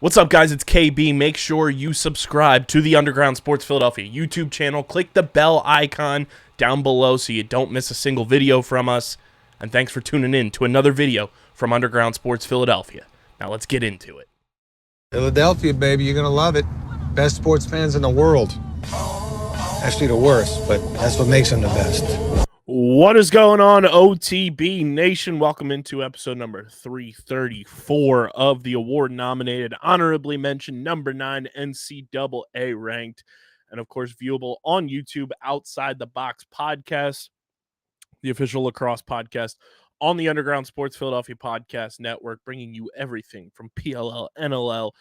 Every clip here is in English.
What's up, guys? It's KB. Make sure you subscribe to the Underground Sports Philadelphia YouTube channel. Click the bell icon down below so you don't miss a single video from us. And thanks for tuning in to another video from Underground Sports Philadelphia. Now let's get into it. Philadelphia, baby, you're going to love it. Best sports fans in the world. Actually, the worst, but that's what makes them the best. What is going on, OTB Nation? Welcome into episode number 334 of the award-nominated, honorably mentioned, number 9 NCAA ranked, and of course viewable on YouTube, Outside the Box podcast, the official lacrosse podcast on the Underground Sports Philadelphia podcast network, bringing you everything from PLL, NLL,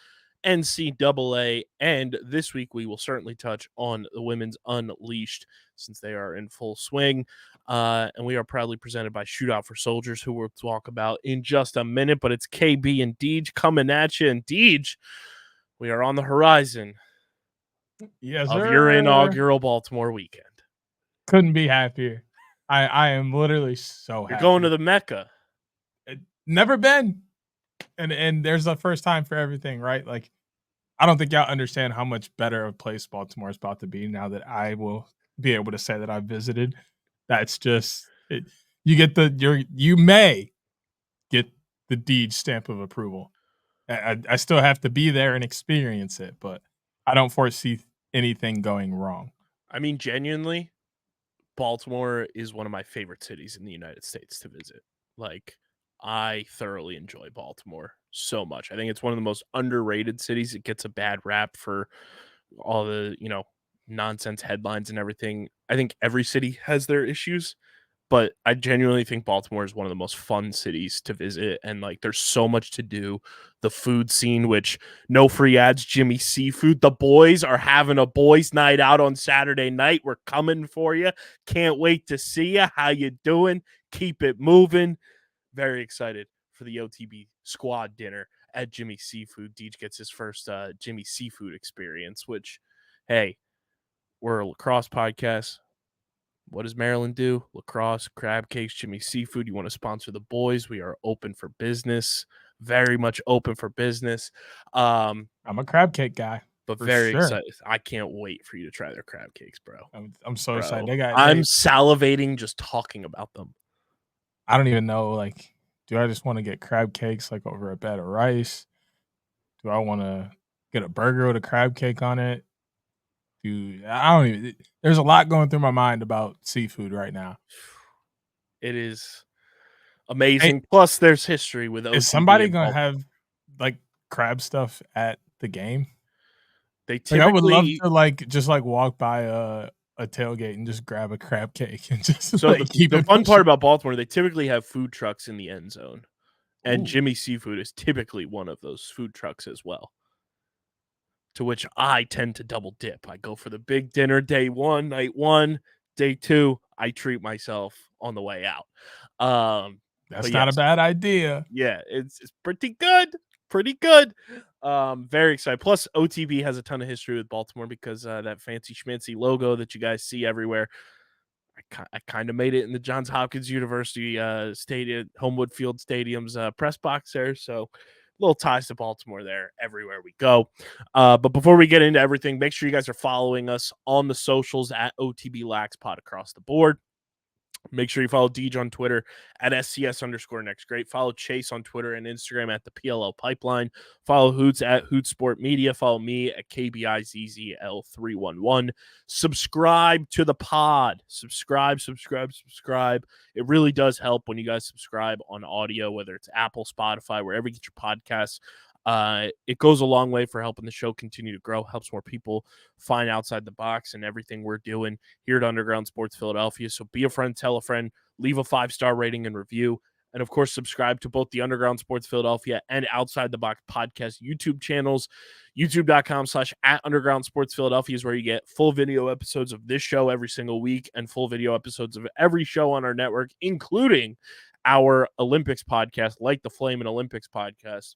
NCAA, and this week we will certainly touch on the women's Unleashed since they are in full swing. And we are proudly presented by Shootout For Soldiers, who we'll talk about in just a minute. But it's KB and Deej coming at you. And Deej, we are on the horizon of your inaugural Baltimore weekend. Couldn't be happier. I am literally so happy. You're going to the Mecca. Never been. And there's a first time for everything, right? Like, I don't think y'all understand how much better a place Baltimore is about to be now that I will be able to say that I visited. That's just it. You may get the Deej stamp of approval. I still have to be there and experience it, but I don't foresee anything going wrong. I mean, genuinely, Baltimore is one of my favorite cities in the United States to visit. Like, I thoroughly enjoy Baltimore so much. I think it's one of the most underrated cities. It gets a bad rap for all the, nonsense headlines and everything. I think every city has their issues, but I genuinely think Baltimore is one of the most fun cities to visit. And like, there's so much to do. The food scene, which no free ads, Jimmy Seafood. The boys are having a boys' night out on Saturday night. We're coming for you. Can't wait to see you. How you doing? Keep it moving. Very excited for the OTB squad dinner at Jimmy Seafood. Deej gets his first Jimmy Seafood experience, which, hey, we're a lacrosse podcast. What does Maryland do? Lacrosse, crab cakes, Jimmy Seafood. You want to sponsor the boys? We are open for business. Very much open for business. I'm a crab cake guy. But very excited. I can't wait for you to try their crab cakes, bro. I'm so excited. I'm salivating just talking about them. I don't even know, like, do I just want to get crab cakes like over a bed of rice? Do I want to get a burger with a crab cake on it? There's a lot going through my mind about seafood right now. It is amazing. Hey, plus, there's history with OTB. Is somebody going to have like crab stuff at the game? They typically, I would love to just walk by a tailgate and just grab a crab cake and just the fun part about Baltimore, they typically have food trucks in the end zone, and Ooh. Jimmy Seafood is typically one of those food trucks as well, to which I tend to double dip. I go for the big dinner day one, night one, day two, I treat myself on the way out. That's not a bad idea. Yeah, it's pretty good. Pretty good. Very excited. Plus, OTB has a ton of history with Baltimore because that fancy schmancy logo that you guys see everywhere, I kind of made it in the Johns Hopkins University stadium, Homewood Field Stadium's press box there. So, little ties to Baltimore there everywhere we go. But before we get into everything, make sure you guys are following us on the socials at OTB LaxPod across the board. Make sure you follow Deej on Twitter at SCS_NextGreat. Follow Chase on Twitter and Instagram at the PLL Pipeline. Follow Hoots at Hoot Sport Media. Follow me at KBIZZL311. Subscribe to the pod. Subscribe. It really does help when you guys subscribe on audio, whether it's Apple, Spotify, wherever you get your podcasts. It goes a long way for helping the show continue to grow, helps more people find Outside the Box and everything we're doing here at Underground Sports Philadelphia. So be a friend, tell a friend, leave a 5-star rating and review. And of course, subscribe to both the Underground Sports Philadelphia and Outside the Box podcast YouTube channels. YouTube.com/@Underground Sports Philadelphia is where you get full video episodes of this show every single week and full video episodes of every show on our network, including our Olympics podcast, like the Flame and Olympics podcast,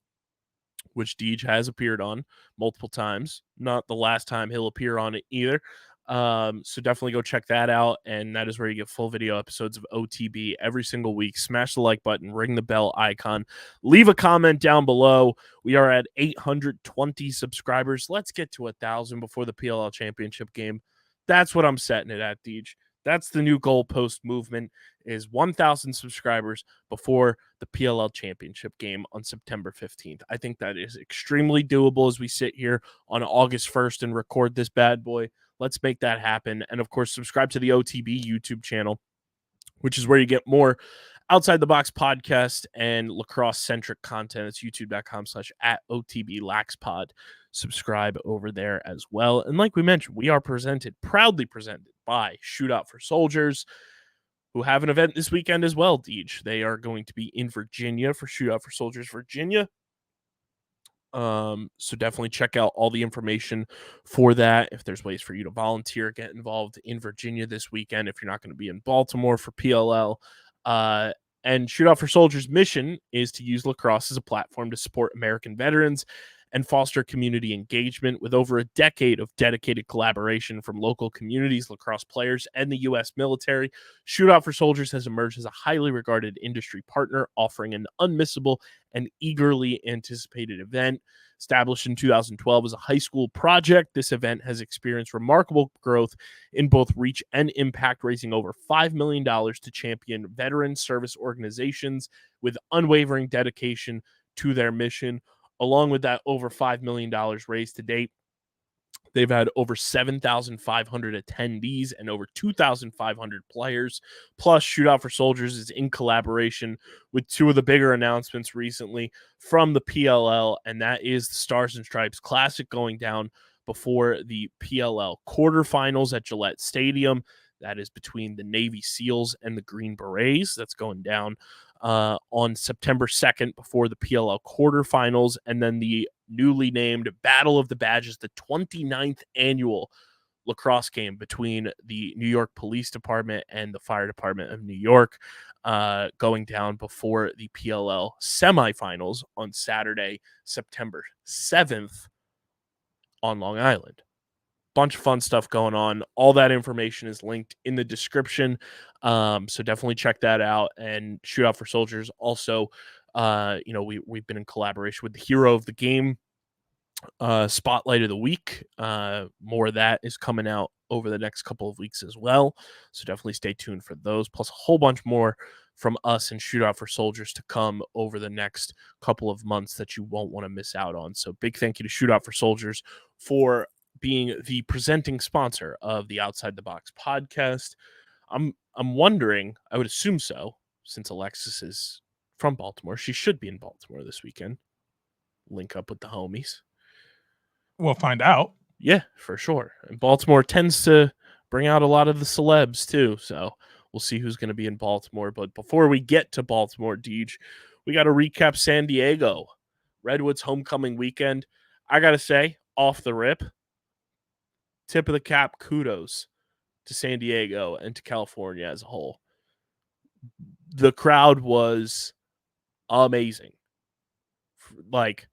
which Deej has appeared on multiple times. Not the last time he'll appear on it either. So definitely go check that out. And that is where you get full video episodes of OTB every single week. Smash the like button, ring the bell icon, leave a comment down below. We are at 820 subscribers. Let's get to 1,000 before the PLL championship game. That's what I'm setting it at, Deej. That's the new goalpost movement, is 1,000 subscribers before the PLL championship game on September 15th. I think that is extremely doable as we sit here on August 1st and record this bad boy. Let's make that happen. And of course, subscribe to the OTB YouTube channel, which is where you get more outside the box podcast and lacrosse centric content. It's youtube.com/@OTBLaxPod. Subscribe over there as well. And like we mentioned, we are proudly presented by Shootout For Soldiers, who have an event this weekend as well, Deej. They are going to be in Virginia for Shootout For Soldiers Virginia. So definitely check out all the information for that. If there's ways for you to volunteer, get involved in Virginia this weekend, if you're not going to be in Baltimore for PLL. And Shootout For Soldiers' mission is to use lacrosse as a platform to support American veterans and foster community engagement. With over a decade of dedicated collaboration from local communities, lacrosse players, and the U.S. military, Shootout For Soldiers has emerged as a highly regarded industry partner, offering an unmissable and eagerly anticipated event. Established in 2012 as a high school project, this event has experienced remarkable growth in both reach and impact, raising over $5 million to champion veteran service organizations with unwavering dedication to their mission. Along with that over $5 million raised to date, they've had over 7,500 attendees and over 2,500 players. Plus, Shootout For Soldiers is in collaboration with two of the bigger announcements recently from the PLL, and that is the Stars and Stripes Classic going down before the PLL quarterfinals at Gillette Stadium. That is between the Navy SEALs and the Green Berets. That's going down on September 2nd before the PLL quarterfinals, and then the newly named Battle of the Badges, the 29th annual lacrosse game between the New York Police Department and the Fire Department of New York, going down before the PLL semifinals on Saturday, September 7th on Long Island. Bunch of fun stuff going on. All that information is linked in the description. So definitely check that out. And Shootout For Soldiers also, we've been in collaboration with the Hero of the Game Spotlight of the Week. More of that is coming out over the next couple of weeks as well. So definitely stay tuned for those, plus a whole bunch more from us and Shootout For Soldiers to come over the next couple of months that you won't want to miss out on. So big thank you to Shootout For Soldiers for being the presenting sponsor of the Outside the Box podcast. I'm wondering, I would assume so, since Alexis is from Baltimore. She should be in Baltimore this weekend. Link up with the homies. We'll find out. Yeah, for sure. And Baltimore tends to bring out a lot of the celebs too. So we'll see who's going to be in Baltimore. But before we get to Baltimore, Deej, we got to recap San Diego. Redwoods Homecoming Weekend. I got to say, off the rip, tip of the cap, kudos to San Diego and to California as a whole. The crowd was amazing. Like,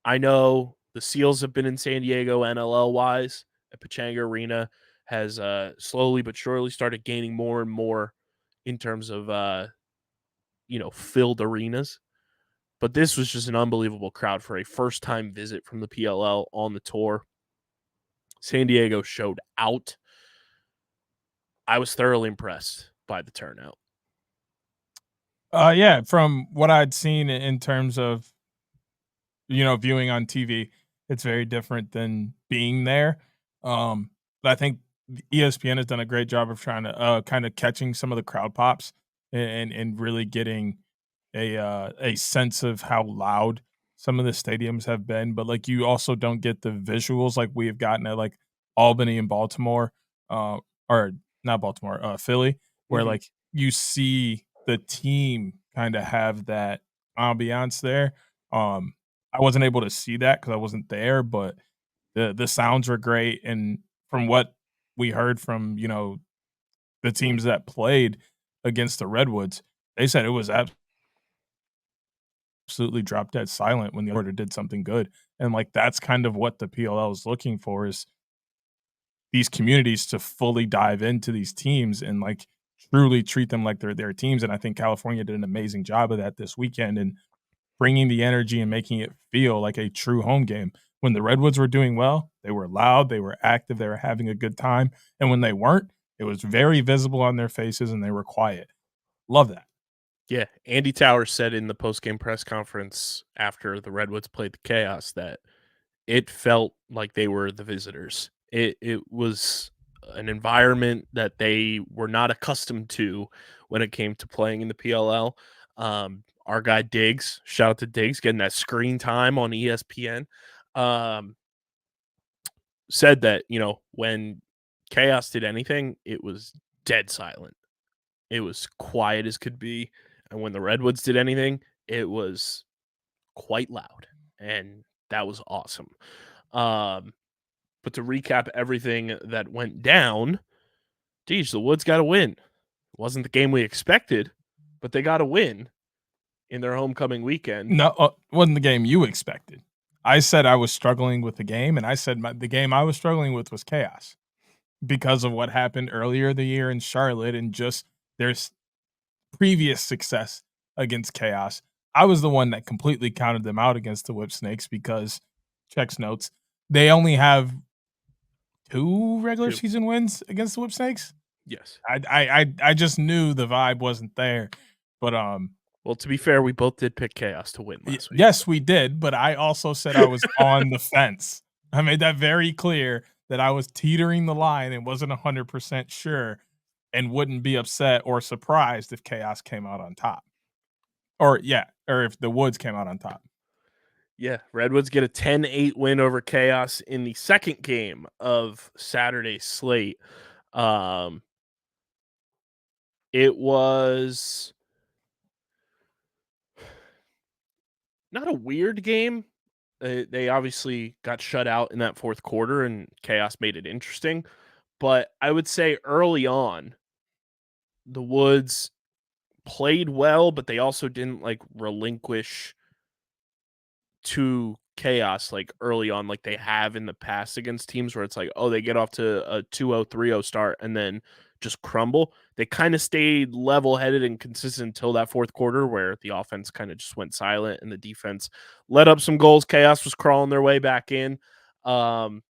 I know the Seals have been in San Diego NLL wise at Pechanga Arena, has slowly but surely started gaining more and more in terms of filled arenas. But this was just an unbelievable crowd for a first time visit from the PLL on the tour. San Diego showed out. I was thoroughly impressed by the turnout. Yeah, from what I'd seen in terms of viewing on TV, it's very different than being there. But I think ESPN has done a great job of trying to kind of catching some of the crowd pops and really getting a sense of how loud some of the stadiums have been. But like you also don't get the visuals like we have gotten at like Albany and Baltimore, or not Baltimore, Philly, where like you see the team kind of have that ambiance there. I wasn't able to see that because I wasn't there, but the sounds were great. And from what we heard from the teams that played against the Redwoods, they said it was absolutely drop dead silent when the order did something good. And like that's kind of what the PLL is looking for, is these communities to fully dive into these teams and like truly treat them like they're their teams. And I think California did an amazing job of that this weekend and bringing the energy and making it feel like a true home game. When the Redwoods were doing well, they were loud, they were active, they were having a good time. And when they weren't, it was very visible on their faces and they were quiet. Love that. Yeah, Andy Towers said in the post-game press conference after the Redwoods played the Chaos that it felt like they were the visitors. It was an environment that they were not accustomed to when it came to playing in the PLL. Our guy Diggs, shout out to Diggs, getting that screen time on ESPN, said that, when Chaos did anything, it was dead silent. It was quiet as could be. And when the Redwoods did anything, it was quite loud. And that was awesome. But to recap everything that went down, geez, the Woods got a win. It wasn't the game we expected, but they got a win in their homecoming weekend. No, wasn't the game you expected. I said I was struggling with the game, and I said the game I was struggling with was Chaos because of what happened earlier the year in Charlotte and just there's previous success against Chaos. I was the one that completely counted them out against the Whip Snakes because, checks notes, they only have 2 regular season wins against the Whip Snakes. Yes. I just knew the vibe wasn't there. But well, to be fair, we both did pick Chaos to win last week. Yes, we did, but I also said I was on the fence. I made that very clear that I was teetering the line and wasn't 100% sure and wouldn't be upset or surprised if Chaos came out on top. Or if the Woods came out on top. Yeah, Redwoods get a 10-8 win over Chaos in the second game of Saturday's slate. It was not a weird game. They obviously got shut out in that fourth quarter, and Chaos made it interesting. But I would say early on, the Woods played well, but they also didn't relinquish to Chaos early on like they have in the past against teams where it's they get off to a 2-0, 3-0 start and then just crumble. They kind of stayed level-headed and consistent until that fourth quarter where the offense kind of just went silent and the defense let up some goals. Chaos was crawling their way back in. But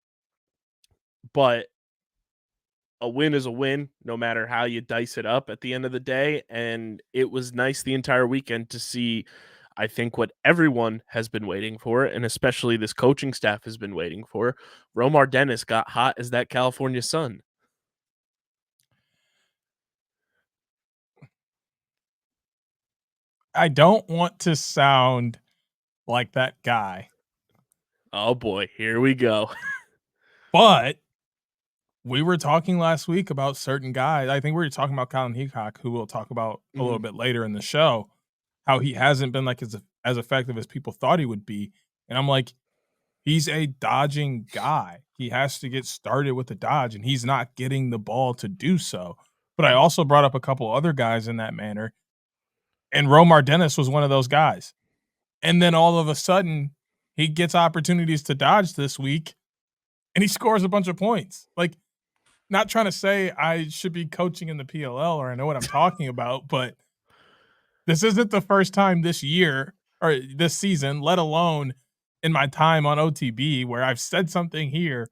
a win is a win, no matter how you dice it up at the end of the day. And it was nice the entire weekend to see, I think, what everyone has been waiting for, and especially this coaching staff has been waiting for. Romar Dennis got hot as that California sun. I don't want to sound like that guy. Oh boy, here we go. But we were talking last week about certain guys. I think we were talking about Colin Heacock, who we'll talk about a little bit later in the show, how he hasn't been as effective as people thought he would be. And I'm like, he's a dodging guy. He has to get started with the dodge, and he's not getting the ball to do so. But I also brought up a couple other guys in that manner, and Romar Dennis was one of those guys. And then all of a sudden, he gets opportunities to dodge this week, and he scores a bunch of points. Not trying to say I should be coaching in the PLL or I know what I'm talking about, but this isn't the first time this year or this season, let alone in my time on OTB, where I've said something here,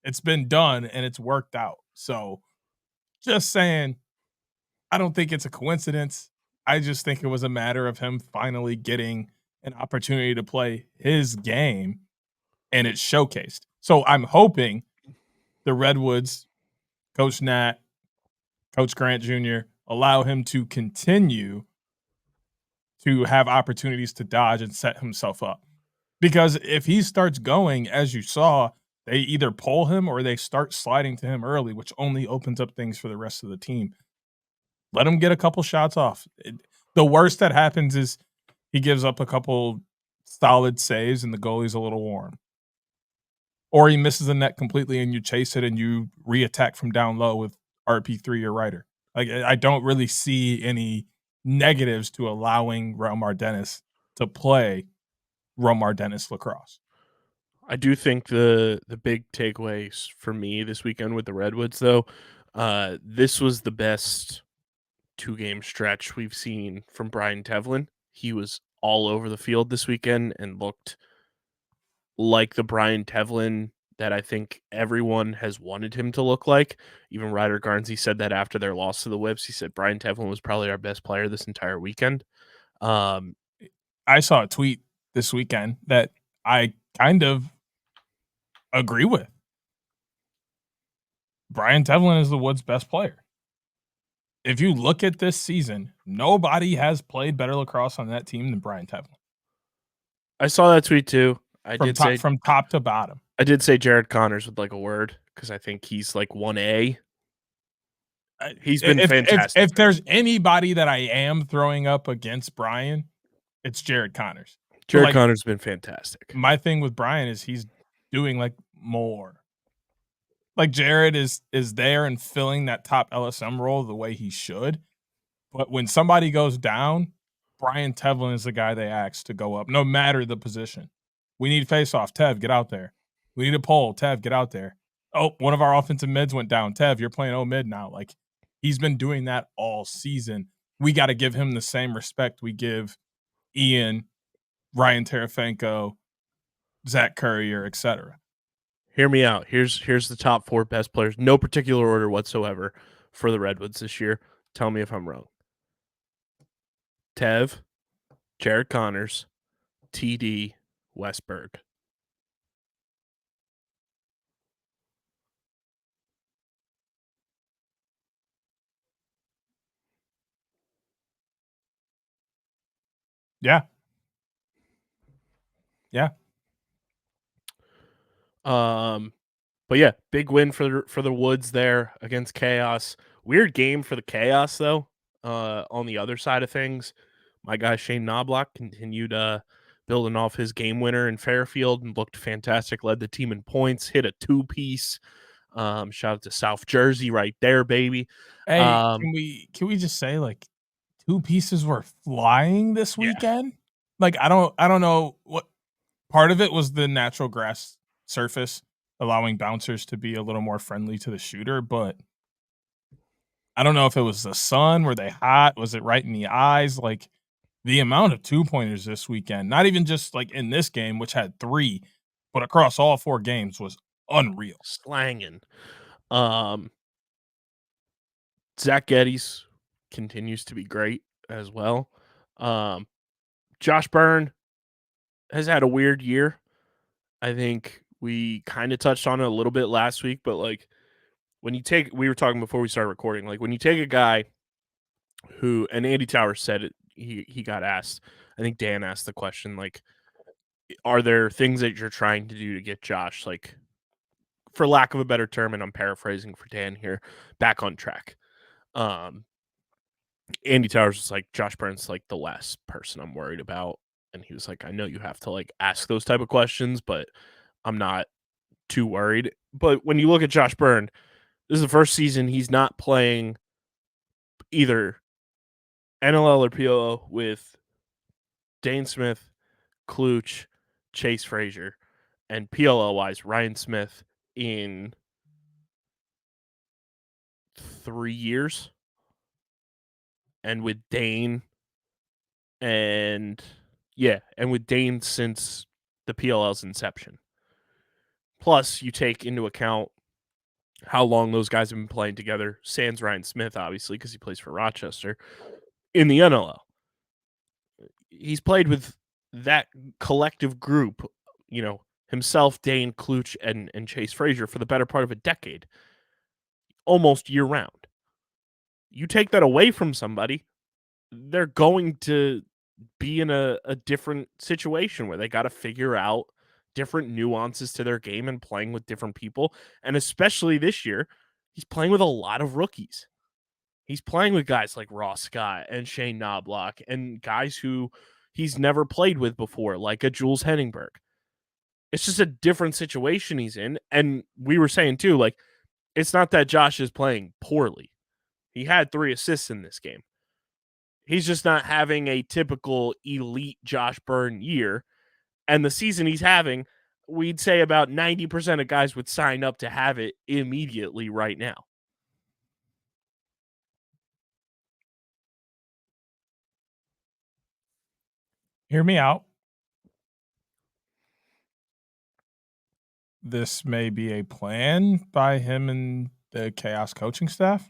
it's been done and it's worked out. So just saying, I don't think it's a coincidence. I just think it was a matter of him finally getting an opportunity to play his game and it's showcased. So I'm hoping the Redwoods, Coach Nat, Coach Grant Jr., allow him to continue to have opportunities to dodge and set himself up. Because if he starts going, as you saw, they either pull him or they start sliding to him early, which only opens up things for the rest of the team. Let him get a couple shots off. The worst that happens is he gives up a couple solid saves and the goalie's a little warm. Or he misses the net completely and you chase it and you re-attack from down low with RP3 or Ryder. I don't really see any negatives to allowing Romar Dennis to play Romar Dennis lacrosse. I do think the big takeaways for me this weekend with the Redwoods, though, this was the best 2-game stretch we've seen from Brian Tevlin. He was all over the field this weekend and looked like the Brian Tevlin that I think everyone has wanted him to look like. Even Ryder Garnsey said that after their loss to the Whips. He said Brian Tevlin was probably our best player this entire weekend. I saw a tweet this weekend that I kind of agree with. Brian Tevlin is the Woods' best player. If you look at this season, nobody has played better lacrosse on that team than Brian Tevlin. I saw that tweet too. From top to bottom. I did say Jared Connors with like a word because I think he's like 1A. He's been fantastic. If there's anybody that I am throwing up against Brian, it's Jared Connors. Jared Connors has been fantastic. My thing with Brian is he's doing like more. Like Jared is there and filling that top LSM role the way he should. But when somebody goes down, Brian Tevlin is the guy they ask to go up, no matter the position. We need face-off. Tev, get out there. We need a pole. Tev, get out there. Oh, one of our offensive mids went down. Tev, you're playing O-mid now. Like, he's been doing that all season. We got to give him the same respect we give Ian, Ryan Terefenko, Zach Currier, etc. Hear me out. Here's the top 4 best players, no particular order whatsoever, for the Redwoods this year. Tell me if I'm wrong. Tev, Jared Connors, TD, Westberg. Yeah. Yeah. But yeah, big win for the Woods there against Chaos. Weird game for the Chaos though. On the other side of things, my guy Shane Knobloch continued building off his game winner in Fairfield and looked fantastic. Led the team in points, hit a 2-piece. Shout out to South Jersey right there, baby. Hey, can we just say like 2 pieces were flying this weekend? Like I don't know what part of it was the natural grass surface allowing bouncers to be a little more friendly to the shooter, but I don't know if it was the sun, were they hot, was it right in the eyes? Like the amount of 2-pointers this weekend, not even just like in this game which had 3, but across all 4 games was unreal. Slanging. Zach Geddes continues to be great as well. Josh Byrne has had a weird year. I think we kind of touched on it a little bit last week, but like when you take, we were talking before we started recording, like when you take a guy who, and Andy Towers said it, he got asked, I think Dan asked the question, like, are there things that you're trying to do to get Josh, like, for lack of a better term, and I'm paraphrasing for Dan here, back on track? Andy Towers was like, Josh Byrne's like the last person I'm worried about. And he was like, I know you have to like ask those type of questions, but I'm not too worried. But when you look at Josh Byrne, this is the first season he's not playing either NLL or PLL with Dane Smith, Kluch, Chase Frazier, and PLL wise, Ryan Smith in 3 years. And with Dane and with Dane since the PLL's inception. Plus, you take into account how long those guys have been playing together. Sans Ryan Smith, obviously, because he plays for Rochester in the NLL. He's played with that collective group, you know, himself, Dane, Kluch, and Chase Frazier for the better part of a decade, almost year round. You take that away from somebody, they're going to be in a different situation where they got to figure out different nuances to their game and playing with different people. And especially this year, he's playing with a lot of rookies. He's playing with guys like Ross Scott and Shane Knobloch and guys who he's never played with before, like a Jules Henningberg. It's just a different situation he's in. And we were saying too, like, it's not that Josh is playing poorly. He had 3 assists in this game. He's just not having a typical elite Josh Byrne year. And the season he's having, we'd say about 90% of guys would sign up to have it immediately right now. Hear me out. This may be a plan by him and the Chaos coaching staff,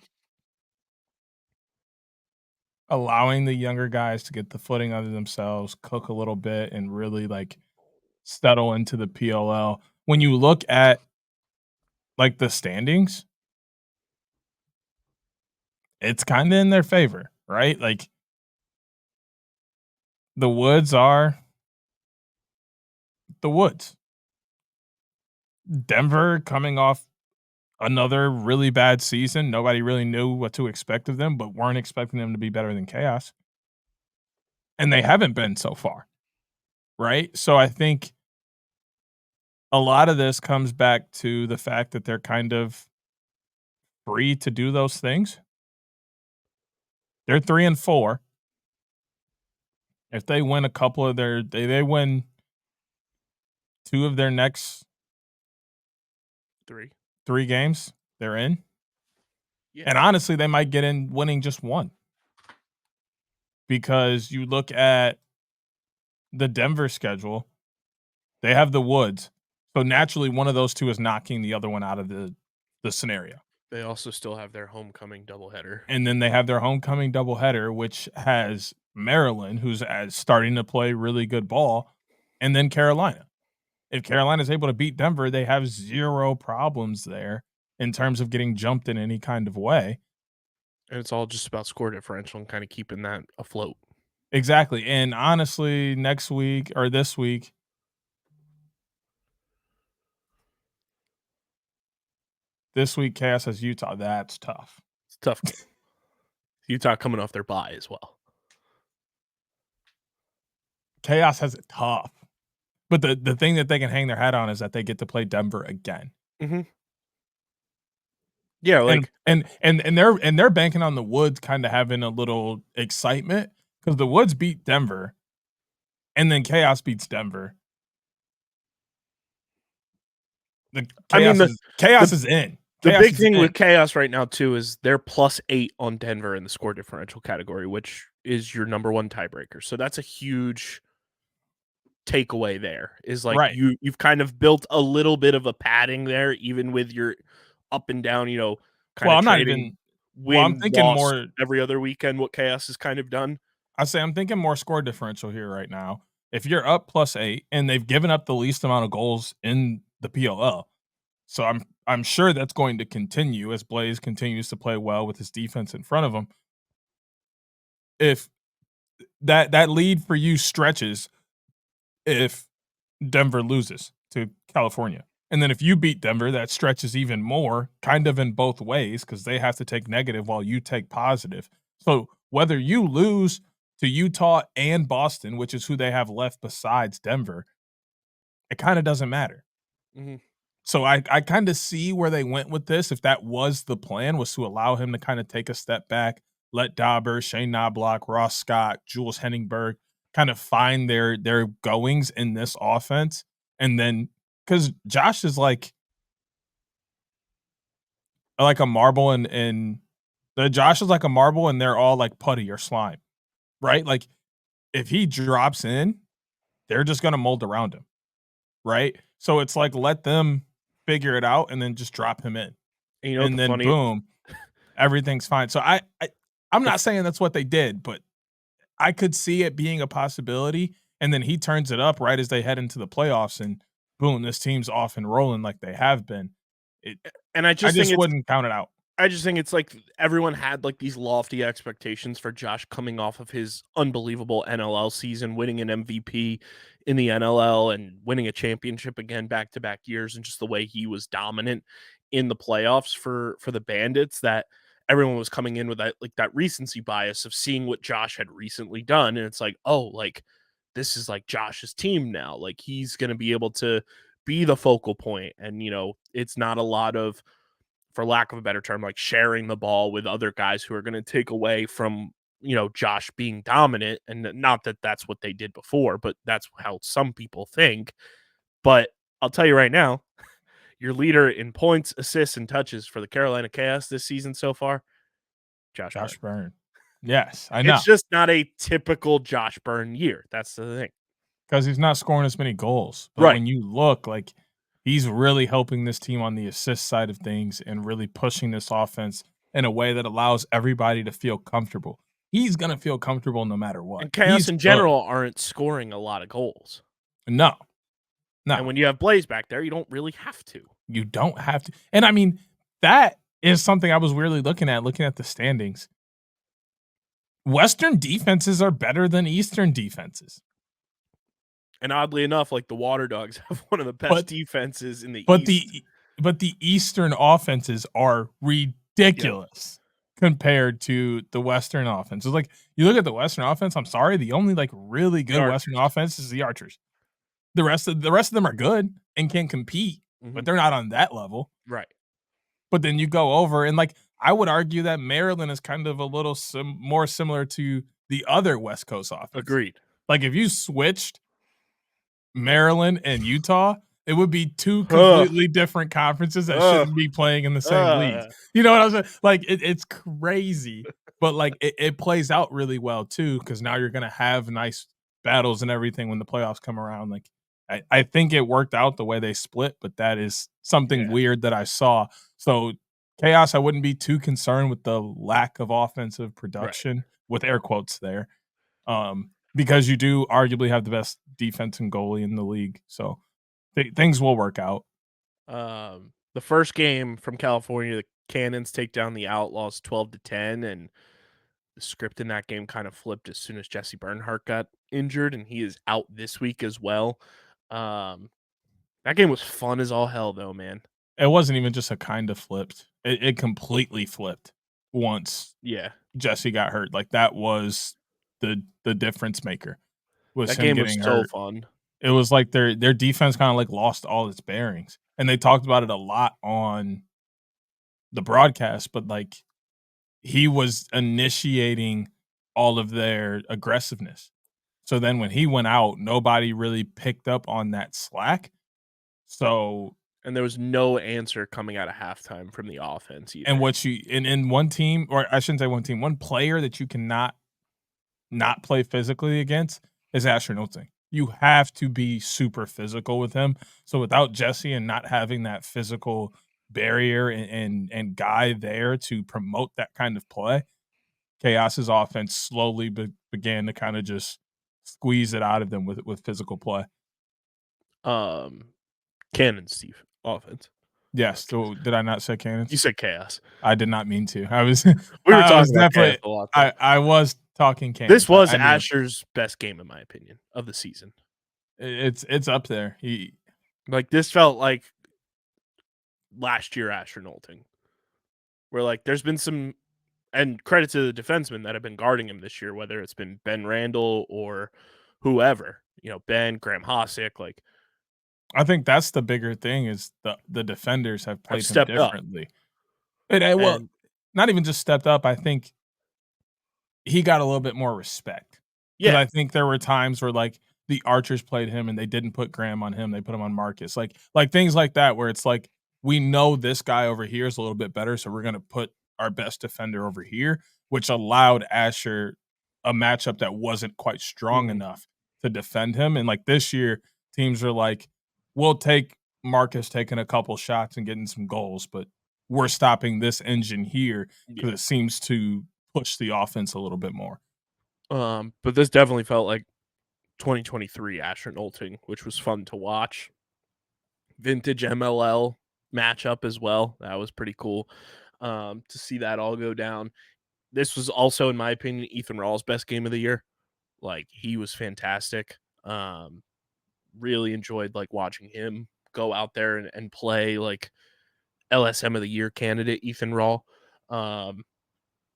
allowing the younger guys to get the footing under themselves, cook a little bit, and really like settle into the PLL. When you look at like the standings, it's kind of in their favor, right? Like the Woods are the Woods. Denver coming off another really bad season. Nobody really knew what to expect of them, but weren't expecting them to be better than Chaos. And they haven't been so far, right? So I think a lot of this comes back to the fact that they're kind of free to do those things. They're 3-4. If they win a couple of they win 2 of their next 3 games, they're in. Yeah. And honestly, they might get in winning just 1. Because you look at the Denver schedule, they have the Woods. So naturally, one of those 2 is knocking the other one out of the scenario. They also still have their homecoming doubleheader. And then they have their homecoming doubleheader, which has Maryland, who's starting to play really good ball, and then Carolina. If Carolina is able to beat Denver, they have 0 problems there in terms of getting jumped in any kind of way. And it's all just about score differential and kind of keeping that afloat. Exactly. And honestly, this week, Chaos has Utah. That's tough. It's tough. Utah coming off their bye as well. Chaos has it tough. But the thing that they can hang their hat on is that they get to play Denver again. Mm-hmm. Yeah, like and they're banking on the Woods kind of having a little excitement because the Woods beat Denver, and then Chaos beats Denver. Chaos is in. The big thing with Chaos right now too is they're +8 on Denver in the score differential category, which is your number 1 tiebreaker. So that's a huge takeaway there. Is like right. You've kind of built a little bit of a padding there, even with your up and down, I'm not even I'm thinking more every other weekend. What Chaos has kind of done. I'm thinking more score differential here right now. If you're up +8 and they've given up the least amount of goals in the PLL, so I'm sure that's going to continue as Blaze continues to play well with his defense in front of him. If that lead for you stretches, if Denver loses to California. And then if you beat Denver, that stretches even more, kind of in both ways, because they have to take negative while you take positive. So whether you lose to Utah and Boston, which is who they have left besides Denver, it kind of doesn't matter. Mm-hmm. So I kind of see where they went with this. If that was the plan, was to allow him to kind of take a step back, let Dauber, Shane Knobloch, Ross Scott, Jules Henningberg kind of find their goings in this offense. And then because Josh is like a marble and Josh is like a marble and they're all like putty or slime, right? Like if he drops in, they're just going to mold around him, right? So it's like let them figure it out and then just drop him in. And then boom, everything's fine. So I'm not saying that's what they did, but I could see it being a possibility. And then he turns it up right as they head into the playoffs, and boom, this team's off and rolling like they have been. I just wouldn't count it out. I just think it's like everyone had like these lofty expectations for Josh coming off of his unbelievable NLL season, winning an MVP in the NLL and winning a championship again back-to-back years, and just the way he was dominant in the playoffs for the Bandits, that everyone was coming in with that recency bias of seeing what Josh had recently done. And it's like, oh, like this is like Josh's team now. Like he's going to be able to be the focal point. And, it's not a lot of, for lack of a better term, like sharing the ball with other guys who are going to take away from, Josh being dominant. And not that that's what they did before, but that's how some people think. But I'll tell you right now, your leader in points, assists, and touches for the Carolina Chaos this season so far, Josh Byrne. Josh Byrne. Yes, I know. It's just not a typical Josh Byrne year. That's the thing. Because he's not scoring as many goals. But Right. when you look, like, he's really helping this team on the assist side of things and really pushing this offense in a way that allows everybody to feel comfortable. He's going to feel comfortable no matter what. And Chaos in general aren't scoring a lot of goals. No. And when you have Blaze back there, you don't really have to. You don't have to. And I mean, that is something I was weirdly looking at the standings. Western defenses are better than Eastern defenses. And oddly enough, like the Waterdogs have one of the best defenses in the East. But the Eastern offenses are ridiculous compared to the Western offense. It's like, you look at the Western offense, I'm sorry, the only like really good Western offense is the Archers. The rest of them are good and can compete, but they're not on that level. Right. But then you go over and, like, I would argue that Maryland is kind of a little more similar to the other West Coast offense. Agreed. Like, if you switched Maryland and Utah, it would be two completely different conferences that shouldn't be playing in the same leagues. You know what I'm saying? Like, it's crazy, but like it plays out really well too, because now you're gonna have nice battles and everything when the playoffs come around. Like, I think it worked out the way they split, but that is something weird that I saw. So Chaos, I wouldn't be too concerned with the lack of offensive production, with air quotes there, because you do arguably have the best defense and goalie in the league. So things will work out. The first game from California, the Cannons take down the Outlaws 12-10, and the script in that game kind of flipped as soon as Jesse Bernhardt got injured, and he is out this week as well. That game was fun as all hell, though, man. It wasn't even just a kind of flipped. It completely flipped once Jesse got hurt. Like, that was the difference maker. Was that him game getting was so hurt. fun. It was like their defense kind of like lost all its bearings. And they talked about it a lot on the broadcast, but like, he was initiating all of their aggressiveness. So then when he went out, nobody really picked up on that slack. So, and there was no answer coming out of halftime from the offense either. And what you in one team, or I shouldn't say one team, one player that you cannot not play physically against is Asher Nolting. You have to be super physical with him. So without Jesse and not having that physical barrier and guy there to promote that kind of play, Chaos's offense slowly began to kind of just squeeze it out of them with physical play. Cannons offense. Yes. So did I not say Cannons? You said Chaos. I did not mean to. I was. We were talking about Chaos a lot. I was talking Cannons. This was Asher's best game, in my opinion, of the season. It's up there. This felt like last year Asher Nolting, where like there's been some, and credit to the defensemen that have been guarding him this year, whether it's been Ben Randall or whoever, Ben, Graham Hosick, like. I think that's the bigger thing is the defenders have played him differently. Well, not even just stepped up. I think he got a little bit more respect. Yeah, I think there were times where like the Archers played him and they didn't put Graham on him; they put him on Marcus. Like things like that, where it's like, we know this guy over here is a little bit better, so we're going to put our best defender over here, which allowed Asher a matchup that wasn't quite strong enough to defend him. And like this year, teams are like, we'll take Marcus taking a couple shots and getting some goals, but we're stopping this engine here because it seems to push the offense a little bit more. But this definitely felt like 2023 Asher Nolting, which was fun to watch. Vintage MLL matchup as well. That was pretty cool to see that all go down. This was also, in my opinion, Ethan Rawls' best game of the year. Like, he was fantastic. Really enjoyed like watching him go out there and play like LSM of the year candidate Ethan Rawl.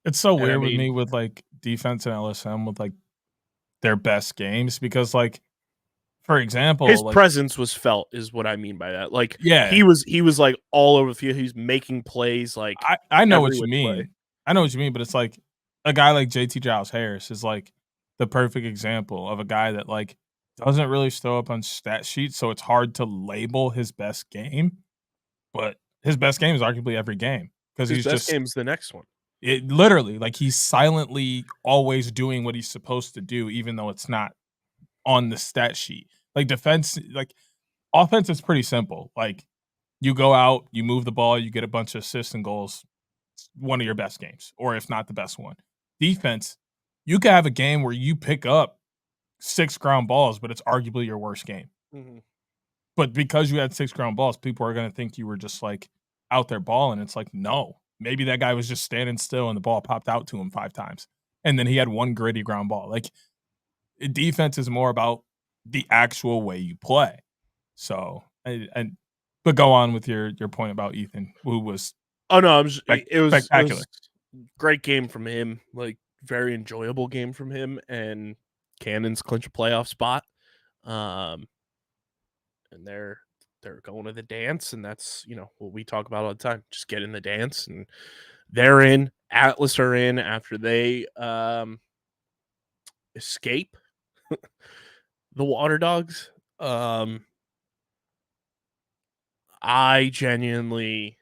It's so weird with me with like defense and LSM with like their best games, because like, for example, his like, presence was felt is what I mean by that. Like, he was like all over the field. He's making plays. Like, I know what you mean. I know what you mean, but it's like a guy like JT Giles Harris is like the perfect example of a guy that like doesn't really show up on stat sheets, so it's hard to label his best game, but his best game is arguably every game because His he's best just game's the next one. it literally, like, he's silently always doing what he's supposed to do, even though it's not on the stat sheet. Like, offense is pretty simple. Like, you go out, you move the ball, you get a bunch of assists and goals. It's one of your best games, or if not the best one. Defense, you could have a game where you pick up 6 ground balls, but it's arguably your worst game. Mhm. But because you had 6 ground balls, people are gonna think you were just, like, out there balling. It's like, no. Maybe that guy was just standing still and the ball popped out to him 5 times, and then he had 1 gritty ground ball. Like, defense is more about the actual way you play. So, but go on with your point about Ethan, who was Oh, no, I'm just it was spectacular. great game from him, like, very enjoyable game from him, and Cannons clinch a playoff spot. Um, and they're going to the dance, and that's, what we talk about all the time. Just get in the dance, and they're in. Atlas are in after they, escape the Waterdogs. I genuinely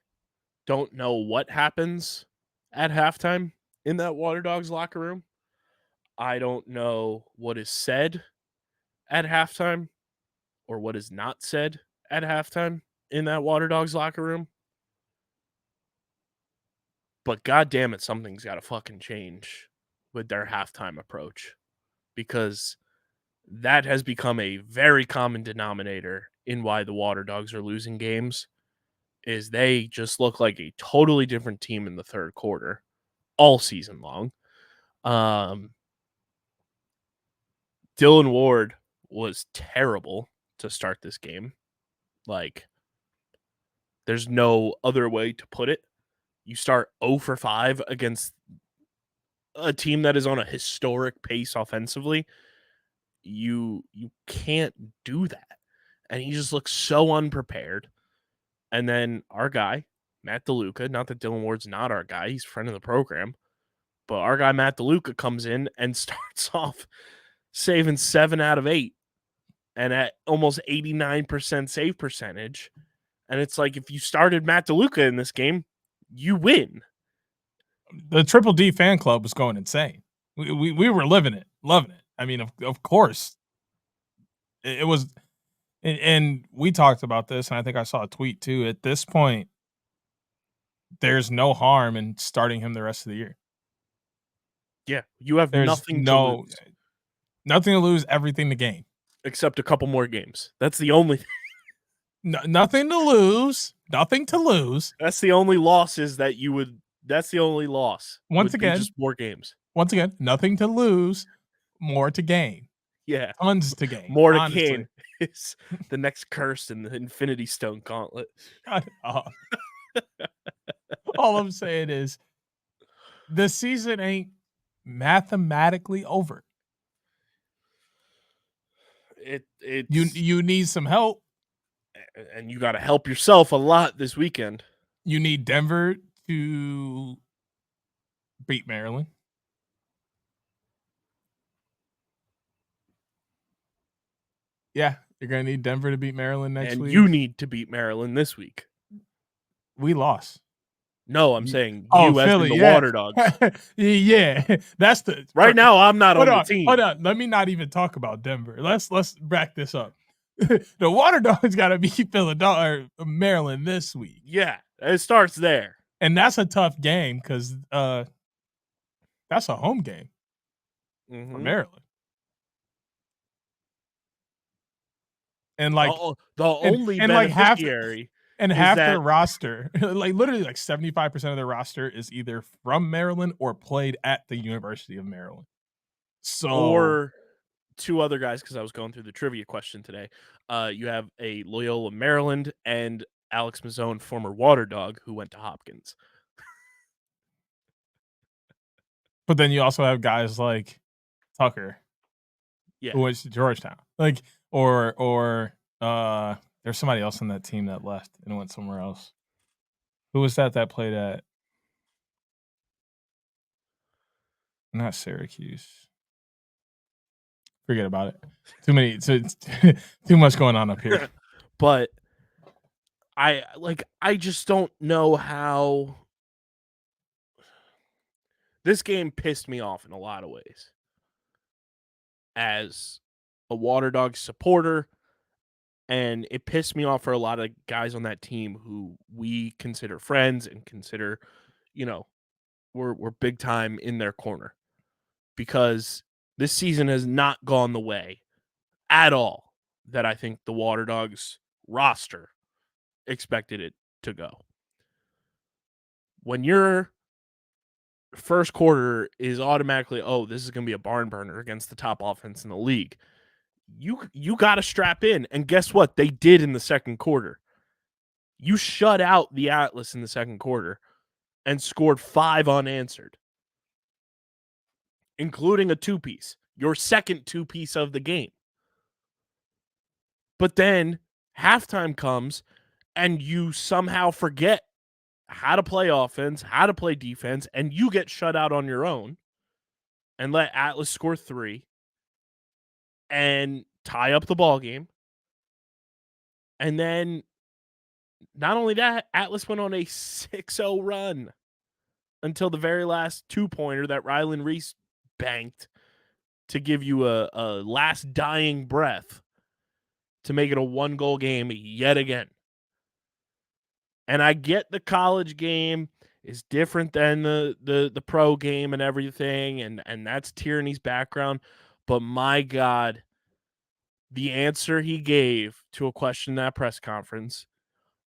don't know what happens at halftime in that Waterdogs locker room. I don't know what is said at halftime or what is not said at halftime in that Waterdogs locker room. But god damn it, something's got to fucking change with their halftime approach, because that has become a very common denominator in why the Waterdogs are losing games. Is they just look like a totally different team in the third quarter all season long. Dylan Ward was terrible to start this game. Like, there's no other way to put it. You start 0 for 5 against a team that is on a historic pace offensively. You can't do that. And he just looks so unprepared. And then our guy, Matt DeLuca, not that Dylan Ward's not our guy, he's a friend of the program, but our guy Matt DeLuca comes in and starts off saving 7 out of 8 and at almost 89% save percentage. And it's like, if you started Matt DeLuca in this game, you win. The Triple D fan club was going insane. We were living it, loving it. I mean, of course, it was, and we talked about this, and I think I saw a tweet too. At this point, there's no harm in starting him the rest of the year. Yeah, you have There's nothing to lose. Nothing to lose, everything to gain. Except a couple more games. That's the only thing. Nothing to lose. Nothing to lose. That's the only loss is that you would. That's the only loss. Once again, just more games. Once again, nothing to lose, more to gain. Yeah, Tons to gain. More to honestly. gain is the next curse in the Infinity Stone Gauntlet. All I'm saying is, the season ain't mathematically over. You need some help, and you got to help yourself a lot this weekend. You need Denver to beat Maryland. Yeah, you're gonna need Denver to beat Maryland next week. And you need to beat Maryland this week. We lost. No, I'm saying you as Philly, the Waterdogs. Yeah, that's the right now. I'm not on the team. Hold on, let me not even talk about Denver. Let's back this up. The Waterdogs got to beat Philadelphia or Maryland this week. Yeah, it starts there, and that's a tough game because that's a home game for Maryland. And like the only beneficiary. And half their roster, like literally like 75% of their roster is either from Maryland or played at the University of Maryland. So, or two other guys, because I was going through the trivia question today. You have a Loyola Maryland and Alex Mazzone, former Waterdog, who went to Hopkins. But then you also have guys like Tucker, who went to Georgetown. Like, or there's somebody else on that team that left and went somewhere else. Who was that played at? Not Syracuse. Forget about it. Too much going on up here. But I just don't know how this game pissed me off in a lot of ways. As a Waterdogs supporter, and it pissed me off for a lot of guys on that team who we consider friends and consider, we're big time in their corner, because this season has not gone the way at all that I think the Waterdogs roster expected it to go. When your first quarter is automatically, this is going to be a barn burner against the top offense in the league, you got to strap in. And guess what? They did in the second quarter. You shut out the Atlas in the second quarter and scored 5 unanswered, including a 2-piece, your second 2-piece of the game. But then halftime comes and you somehow forget how to play offense, how to play defense, and you get shut out on your own and let Atlas score 3 and tie up the ball game. And then not only that, Atlas went on a 6-0 run until the very last 2-pointer that Rylan Reese banked to give you a last dying breath to make it a 1-goal game yet again. And I get the college game is different than the pro game and everything, and that's Tierney's background. But my God, the answer he gave to a question in that press conference,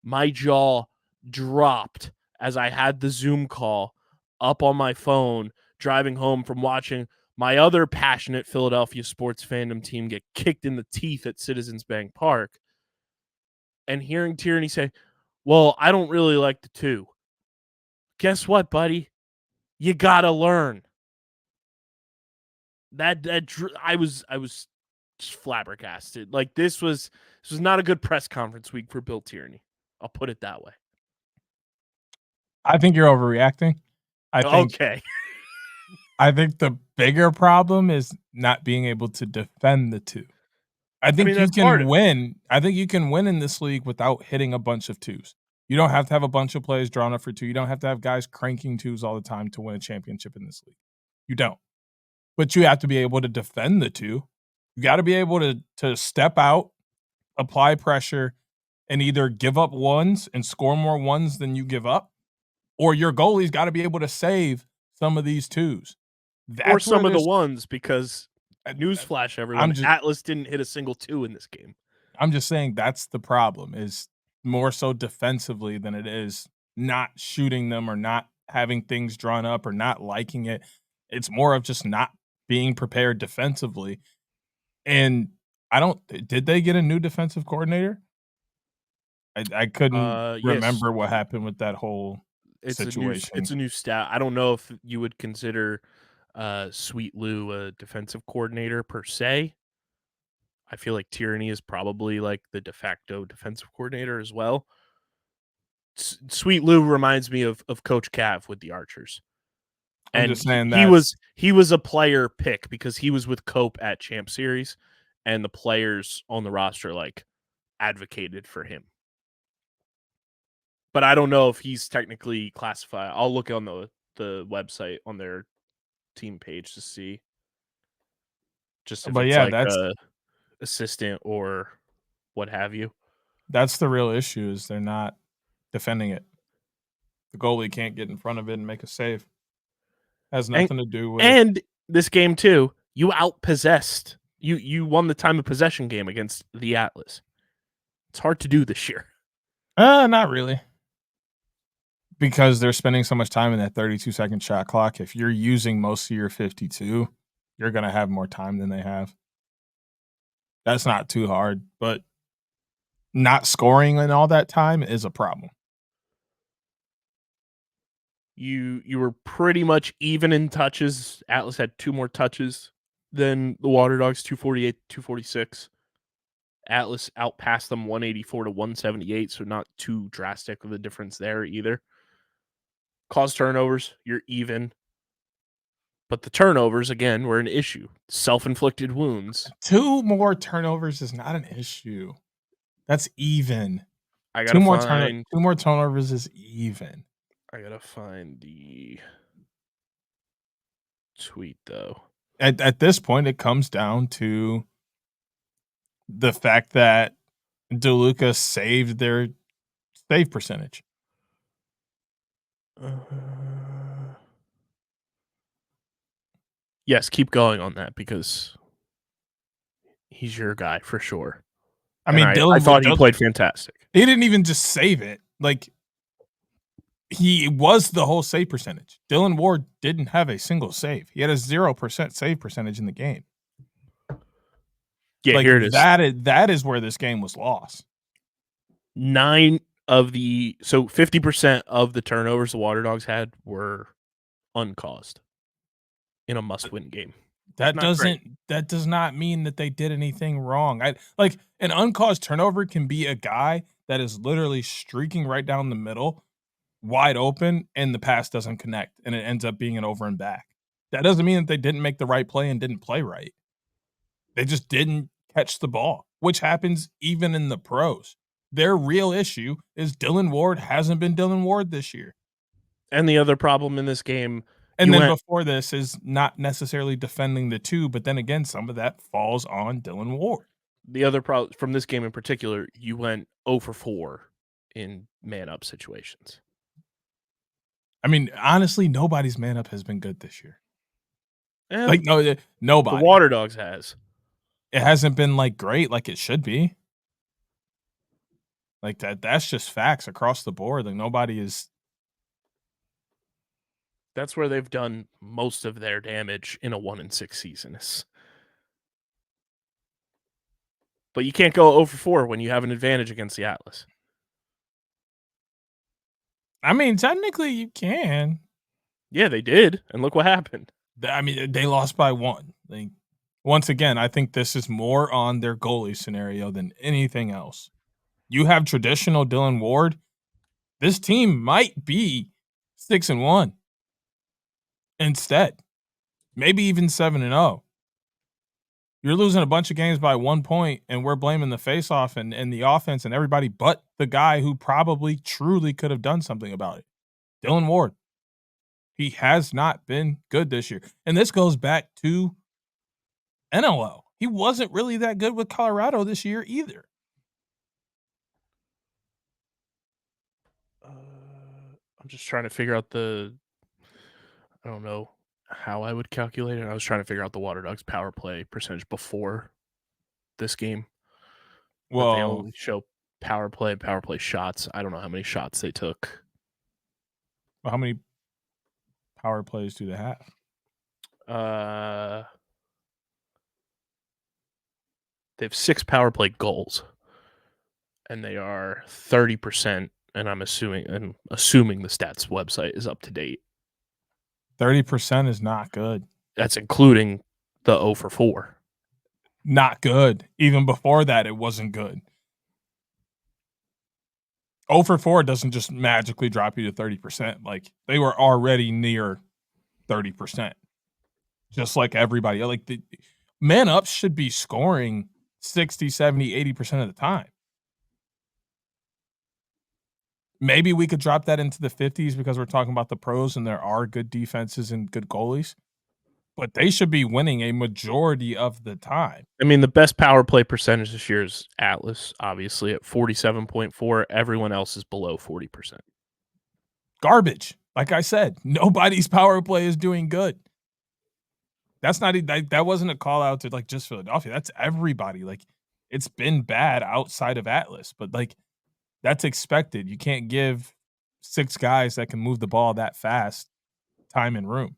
my jaw dropped as I had the Zoom call up on my phone driving home from watching my other passionate Philadelphia sports fandom team get kicked in the teeth at Citizens Bank Park, and hearing Tierney say, well, I don't really like the 2. Guess what, buddy? You got to learn. I was just flabbergasted. Like, this was not a good press conference week for Bill Tierney. I'll put it that way. I think you're overreacting. Okay. I think the bigger problem is not being able to defend the 2. I think you can win. I think you can win in this league without hitting a bunch of 2s. You don't have to have a bunch of plays drawn up for 2. You don't have to have guys cranking 2s all the time to win a championship in this league. You don't. But you have to be able to defend the 2. You got to be able to step out, apply pressure, and either give up 1s and score more 1s than you give up, or your goalie's got to be able to save some of these 2s. Or some of the 1s, because newsflash, everyone, Atlas didn't hit a single 2 in this game. I'm just saying that's the problem, is more so defensively than it is not shooting them or not having things drawn up or not liking it. It's more of just not being prepared defensively. And did they get a new defensive coordinator? I couldn't remember what happened with that whole situation. It's a new stat. I don't know if you would consider Sweet Lou a defensive coordinator per se. I feel like Tierney is probably like the de facto defensive coordinator as well. Sweet Lou reminds me of Coach Cav with the Archers. I'm just saying he was a player pick because he was with Cope at Champ Series, and the players on the roster like advocated for him. But I don't know if he's technically classified. I'll look on the website on their team page to see. Just if it's like a assistant or what have you. That's the real issue, is they're not defending it. The goalie can't get in front of it and make a save. Has nothing to do with. And this game too, you outpossessed. You won the time of possession game against the Atlas. It's hard to do this year. Not really. Because they're spending so much time in that 32-second shot clock. If you're using most of your 52, you're going to have more time than they have. That's not too hard, but not scoring in all that time is a problem. You were pretty much even in touches. Atlas had 2 more touches than the Waterdogs, 248, 246. Atlas outpassed them 184 to 178, so not too drastic of a difference there either. Cause turnovers, you're even. But the turnovers, again, were an issue. Self-inflicted wounds. 2 more turnovers is not an issue. That's even. I 2 gotta more find 2 more turnovers is even. I gotta find the tweet, though. At this point, it comes down to the fact that DeLuca saved their save percentage. Yes, keep going on that because he's your guy for sure. I And mean, I thought he played fantastic. He didn't even just save it. Like, he was the whole save percentage. Dylan Ward didn't have a single save. He had a 0% save percentage in the game. Yeah, Like, here it is. that is where this game was lost. 50% of the turnovers the Waterdogs had were uncaused in a must-win game. That does not mean that they did anything wrong. Like, an uncaused turnover can be a guy that is literally streaking right down the middle, wide open, and the pass doesn't connect, and it ends up being an over and back. That doesn't mean that they didn't make the right play and didn't play right. They just didn't catch the ball, which happens even in the pros. Their real issue is Dylan Ward hasn't been Dylan Ward this year. And the other problem in this game, and then before this is not necessarily defending the 2, but then again, some of that falls on Dylan Ward. The other problem from this game in particular, you went 0 for 4 in man-up situations. I mean, honestly, nobody's man-up has been good this year. Eh, Like, nobody. The Waterdogs has. It hasn't been, like, great like it should be. Like, that's just facts across the board. Like, nobody is. That's where they've done most of their damage in a 1-6 season. But you can't go 0 for 4 when you have an advantage against the Atlas. I mean, technically you can. Yeah, they did, and look what happened. I mean, they lost by 1. Like, once again, I think this is more on their goalie scenario than anything else. You have traditional Dylan Ward, this team might be 6-1 instead. Maybe even 7-0. You're losing a bunch of games by 1 point, and we're blaming the faceoff and the offense and everybody but the guy who probably truly could have done something about it. Dylan Ward. He has not been good this year. And this goes back to NLL. He wasn't really that good with Colorado this year either. I'm just trying to figure out I don't know how I would calculate it. I was trying to figure out the Waterdogs power play percentage before this game. Well, but they only show power play shots. I don't know how many shots they took. Well, how many power plays do they have? They have 6 power play goals, and they are 30%. And I'm assuming the stats website is up to date. 30% is not good. That's including the 0 for 4. Not good. Even before that, it wasn't good. 0 for 4 doesn't just magically drop you to 30%. Like, they were already near 30%. Just like everybody. Like, the man ups should be scoring 60, 70, 80% of the time. Maybe we could drop that into the 50s because we're talking about the pros and there are good defenses and good goalies. But they should be winning a majority of the time. I mean, the best power play percentage this year is Atlas, obviously, at 47.4. Everyone else is below 40%. Garbage. Like I said, nobody's power play is doing good. That's not that wasn't a call out to like just Philadelphia. That's everybody. Like, it's been bad outside of Atlas, but like that's expected. You can't give 6 guys that can move the ball that fast time and room.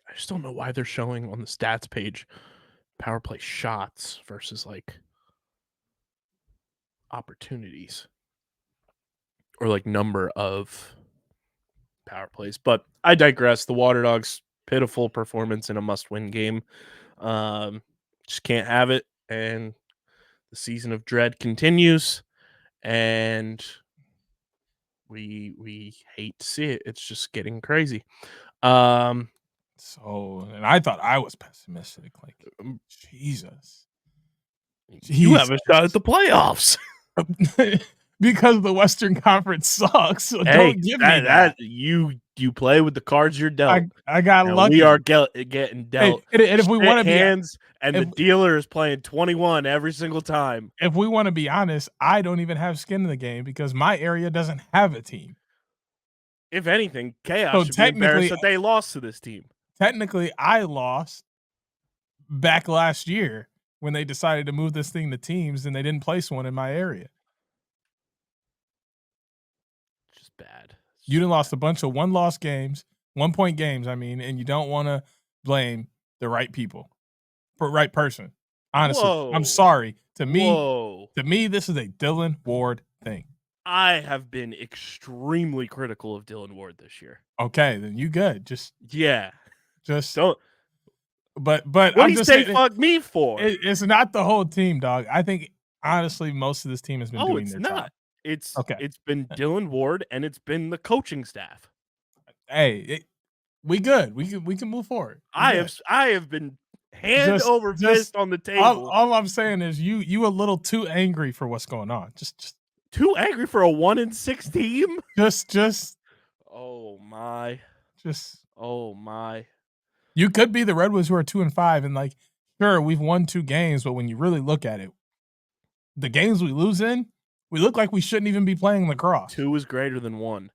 I just don't know why they're showing on the stats page power play shots versus like opportunities or like number of power plays. But I digress. The Waterdogs' pitiful performance in a must-win game. Just can't have it. And the season of dread continues. And we hate to see it. It's just getting crazy. So, and I thought I was pessimistic. Like, Jesus. You have a shot at the playoffs. Because the Western Conference sucks. So Hey, don't give me that. You play with the cards you're dealt. I got now, lucky. we are getting dealt. And if we want to be hands, and the dealer is playing 21 every single time. If we want to be honest, I don't even have skin in the game because my area doesn't have a team. If anything, Chaos should be embarrassed that they lost to this team. Technically, I lost back last year when they decided to move this thing to teams and they didn't place one in my area. Just bad. You done lost a bunch of 1-loss games, 1-point games, and you don't want to blame the right people, for right person. Honestly, I'm sorry. To me, this is a Dylan Ward thing. I have been extremely critical of Dylan Ward this year. Okay, then you good. Just don't. But what do you say? Fuck me for? It's not the whole team, dog. I think honestly, most of this team has been doing their job. It's been Dylan Ward and it's been the coaching staff. Hey, we good. We can move forward. I have been hand over fist on the table. All I'm saying is you a little too angry for what's going on. Just too angry for a 1-6 team. Just. Oh my. Oh my. You could be the Redwoods who are 2-5, and like, sure, we've won 2 games, but when you really look at it, the games we lose in, we look like we shouldn't even be playing lacrosse. 2 is greater than 1.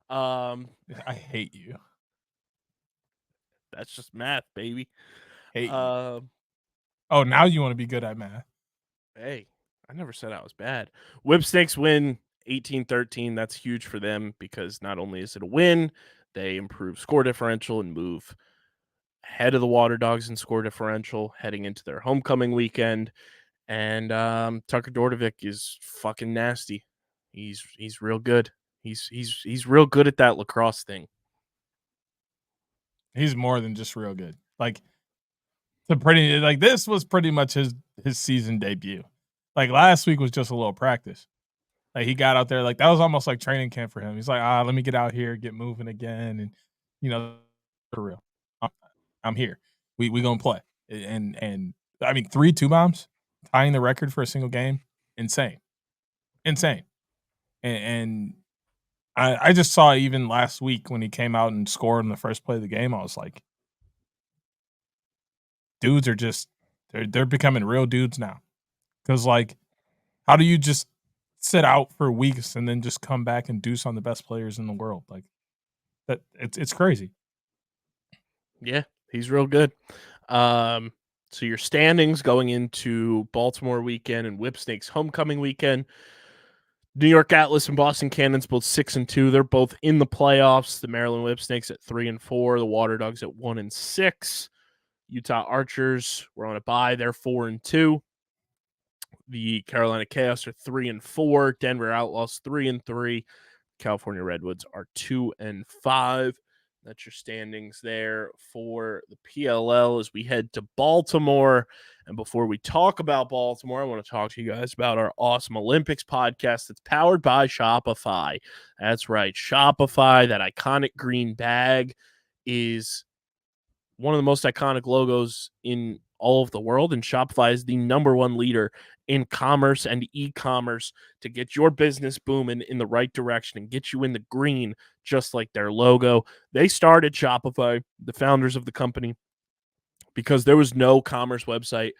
I hate you. That's just math, baby. Hate you. Oh, now you want to be good at math. Hey, I never said I was bad. Whipsnakes win 18-13. That's huge for them because not only is it a win, they improve score differential and move ahead of the Waterdogs in score differential heading into their homecoming weekend. And Tucker Dordovic is fucking nasty. He's real good. He's real good at that lacrosse thing. He's more than just real good. Like this was pretty much his season debut. Like last week was just a little practice. Like he got out there, like that was almost like training camp for him. He's like, let me get out here, get moving again, and for real, I'm here. We gonna play. And I mean 3 2-bombs, tying the record for a single game, insane. And I just saw even last week when he came out and scored in the first play of the game, I was like, dudes are just they're becoming real dudes now. Because like, how do you just sit out for weeks and then just come back and deuce on the best players in the world? Like that, it's crazy. Yeah, he's real good. So your standings going into Baltimore weekend and Whipsnakes homecoming weekend. New York Atlas and Boston Cannons both 6-2. They're both in the playoffs. The Maryland Whipsnakes at 3-4. The Waterdogs at 1-6. Utah Archers were on a bye. They're 4-2. The Carolina Chaos are 3-4. Denver Outlaws 3-3. California Redwoods are 2-5. That's your standings there for the PLL as we head to Baltimore. And before we talk about Baltimore, I want to talk to you guys about our awesome Olympics podcast that's powered by Shopify. That's right, Shopify, that iconic green bag, is one of the most iconic logos in all of the world, and Shopify is the #1 leader in commerce and e-commerce to get your business booming in the right direction and get you in the green, just like their logo. They started Shopify, the founders of the company, because there was no commerce website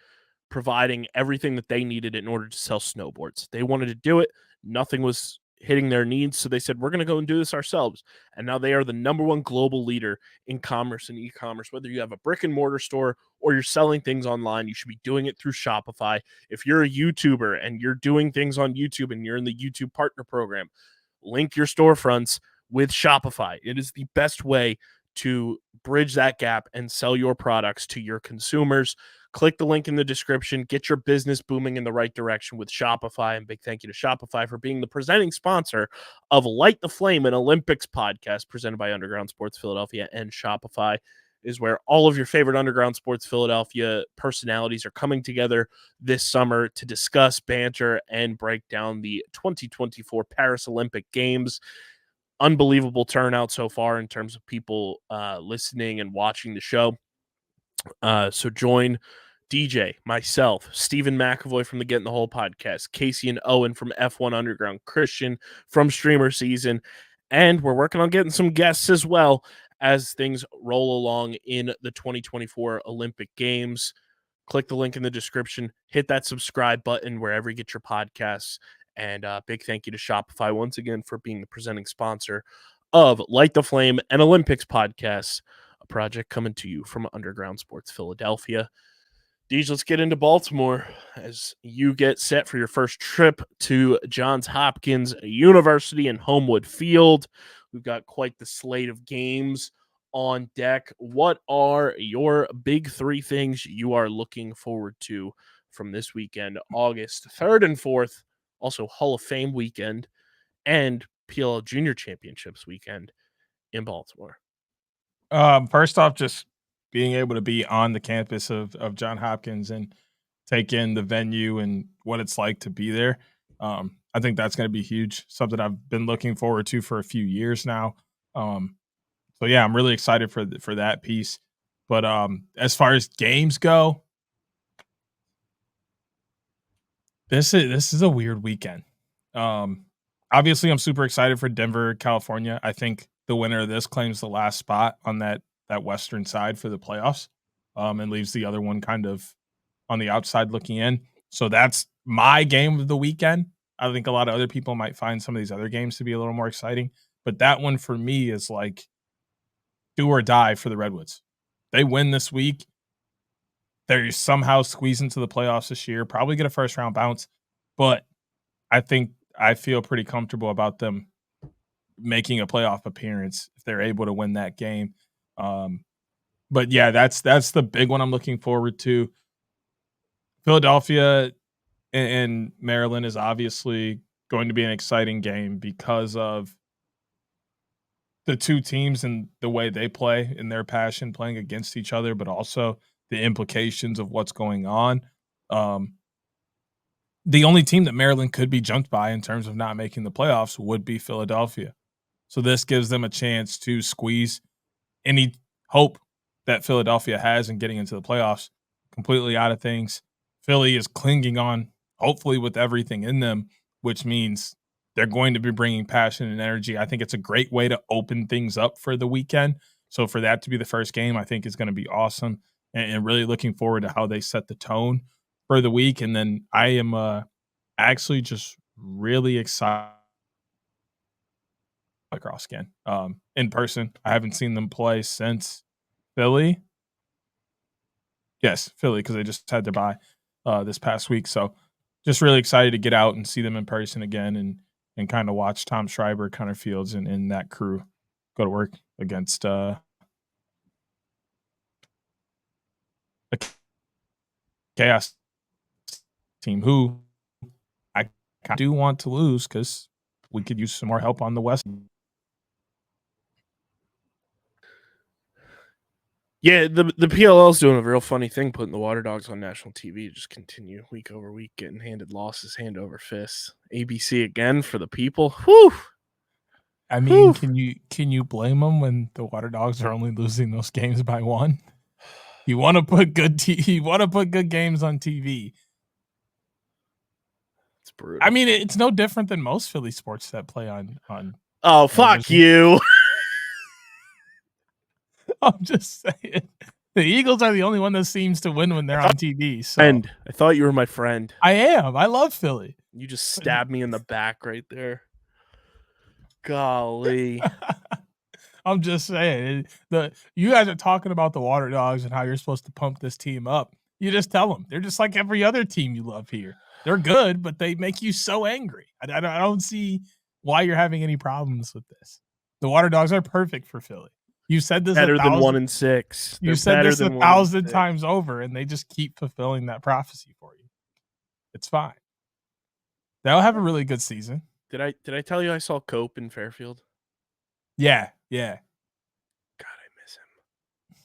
providing everything that they needed in order to sell snowboards. They wanted to do it. Nothing was hitting their needs. So they said, we're going to go and do this ourselves. And now they are the #1 global leader in commerce and e-commerce. Whether you have a brick and mortar store or you're selling things online, you should be doing it through Shopify. If you're a YouTuber and you're doing things on YouTube and you're in the YouTube partner program, link your storefronts with Shopify. It is the best way to bridge that gap and sell your products to your consumers. Click the link in the description. Get your business booming in the right direction with Shopify. And big thank you to Shopify for being the presenting sponsor of Light the Flame, an Olympics podcast presented by Underground Sports Philadelphia. And Shopify is where all of your favorite Underground Sports Philadelphia personalities are coming together this summer to discuss, banter, and break down the 2024 Paris Olympic Games. unbelievable turnout so far in terms of people listening and watching the show. So join DJ, myself, Stephen McAvoy from the Get in the Hole podcast, Casey and Owen from F1 Underground, Christian from Streamer Season, and we're working on getting some guests as well as things roll along in the 2024 Olympic Games. Click the link in the description, hit that subscribe button wherever you get your podcasts, and big thank you to Shopify once again for being the presenting sponsor of Light the Flame and Olympics podcasts, a project coming to you from Underground Sports Philadelphia. Deej, let's get into Baltimore as you get set for your first trip to Johns Hopkins University and Homewood Field. We've got quite the slate of games on deck. What are your big three things you are looking forward to from this weekend, August 3rd and 4th, also Hall of Fame weekend and PLL Junior Championships weekend in Baltimore? First off, just being able to be on the campus of Johns Hopkins and take in the venue and what it's like to be there. I think that's going to be huge. Something I've been looking forward to for a few years now. So yeah, I'm really excited for that piece. But as far as games go, this is a weird weekend. Obviously, I'm super excited for Denver, California. I think the winner of this claims the last spot on that western side for the playoffs, and leaves the other one kind of on the outside looking in. So that's my game of the weekend. I think a lot of other people might find some of these other games to be a little more exciting, but that one for me is like do or die for the Redwoods. They win this week, they're somehow squeeze into the playoffs this year, probably get a first round bounce, but I feel pretty comfortable about them making a playoff appearance if they're able to win that game. But yeah, that's the big one I'm looking forward to. Philadelphia and Maryland is obviously going to be an exciting game because of the two teams and the way they play and their passion playing against each other, but also the implications of what's going on. The only team that Maryland could be jumped by in terms of not making the playoffs would be Philadelphia. So this gives them a chance to squeeze any hope that Philadelphia has in getting into the playoffs completely out of things. Philly is clinging on, hopefully with everything in them, which means they're going to be bringing passion and energy. I think it's a great way to open things up for the weekend. So for that to be the first game, I think is going to be awesome, and really looking forward to how they set the tone for the week. And then I am actually just really excited Lacrosse again in person. I haven't seen them play since Philly. Yes, Philly, because they just had to buy this past week. So just really excited to get out and see them in person again and kind of watch Tom Schreiber, Connor Fields, and that crew go to work against a chaos team who I do want to lose because we could use some more help on the West. Yeah, the PLL is doing a real funny thing, putting the Waterdogs on national TV. Just continue week over week, getting handed losses hand over fist. ABC again for the people. Whew. I mean, can you blame them when the Waterdogs are only losing those games by one? You want to put good games on TV. It's brutal. I mean, it's no different than most Philly sports that play on. Oh, fuck you! I'm just saying, the Eagles are the only one that seems to win when they're on TV. So. And I thought you were my friend. I am. I love Philly. You just stabbed me in the back right there. Golly. I'm just saying, you guys are talking about the Waterdogs and how you're supposed to pump this team up. You just tell them they're just like every other team you love here. They're good, but they make you so angry. I don't see why you're having any problems with this. The Waterdogs are perfect for Philly. You said this better than 1-6. You said this 1,000 times over, and they just keep fulfilling that prophecy for you. It's fine. They'll have a really good season. Did I tell you I saw Cope in Fairfield? Yeah. God, I miss him.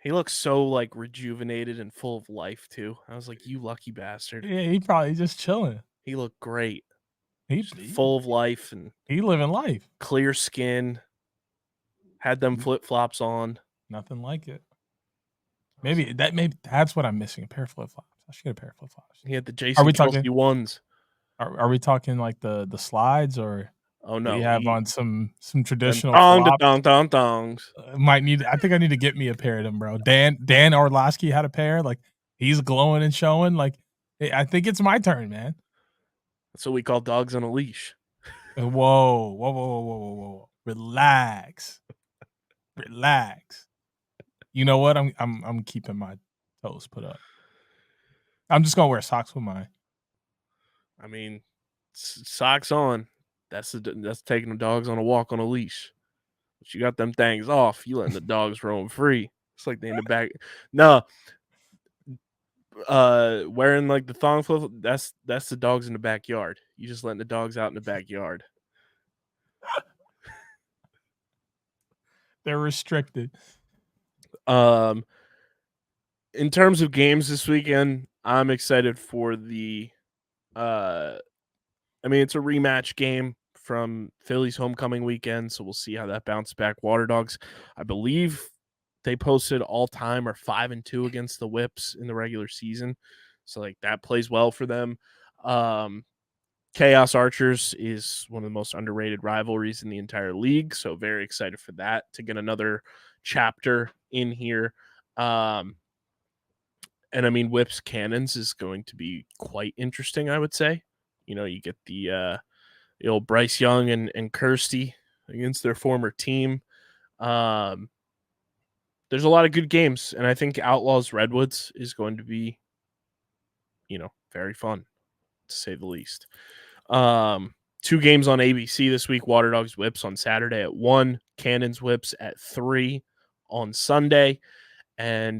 He looks so like rejuvenated and full of life too. I was like, you lucky bastard. Yeah, he probably just chilling. He looked great. Just full of life and he living life. clear skin. Had them flip-flops on. Nothing like it. Maybe that's what I'm missing, a pair of flip-flops. I should get a pair of flip-flops. He had the Jason Kelsey ones. Are we talking like the slides, or Oh, do no. you have on some traditional Them flops? thongs. I think I need to get me a pair of them, bro. Dan Orlowski had a pair. Like, he's glowing and showing. Like, I think it's my turn, man. That's what we call dogs on a leash. Whoa. Relax. You know what? I'm keeping my toes put up. I'm just gonna wear socks with mine. I mean, socks on. That's taking the dogs on a walk on a leash. But you got them things off. You letting the dogs roam free. It's like they in the back. No. Wearing like the thong flip. That's the dogs in the backyard. You just letting the dogs out in the backyard. They're restricted. In terms of games this weekend, I'm excited for the it's a rematch game from Philly's homecoming weekend, so we'll see how that bounce back. Waterdogs, I believe they posted all time or 5-2 against the Whips in the regular season. So like that plays well for them. Chaos Archers is one of the most underrated rivalries in the entire league. So very excited for that to get another chapter in here. And I mean, Whips Cannons is going to be quite interesting, I would say. You know, you get the old Bryce Young and Kirsty against their former team. There's a lot of good games, and I think Outlaws Redwoods is going to be, very fun, to say the least. 2 games on ABC this week. Waterdogs Whips on Saturday at 1, Cannons Whips at 3 on Sunday. And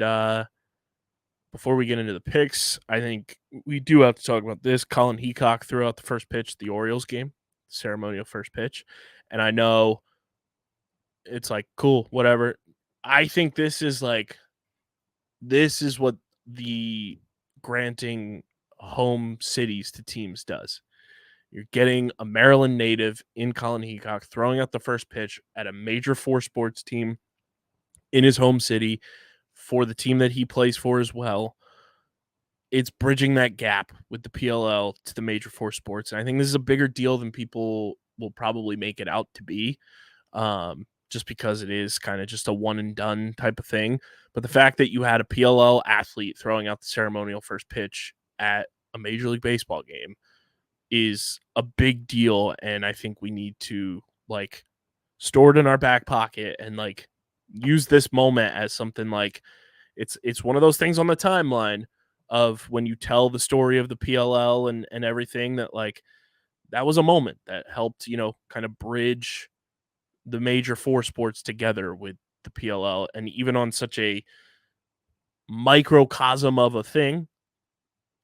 before we get into the picks, I think we do have to talk about this. Colin Heacock threw out the first pitch at the Orioles game, ceremonial first pitch. And I know it's like, cool, whatever. I think this is what the granting home cities to teams does. You're getting a Maryland native in Colin Heacock throwing out the first pitch at a major 4 sports team in his home city for the team that he plays for as well. It's bridging that gap with the PLL to the major 4 sports. And I think this is a bigger deal than people will probably make it out to be, just because it is kind of just a one and done type of thing. But the fact that you had a PLL athlete throwing out the ceremonial first pitch at a Major League Baseball game is a big deal. And I think we need to store it in our back pocket and use this moment as something it's one of those things on the timeline of when you tell the story of the PLL and everything that that was a moment that helped, kind of bridge the major 4 sports together with the PLL. And even on such a microcosm of a thing,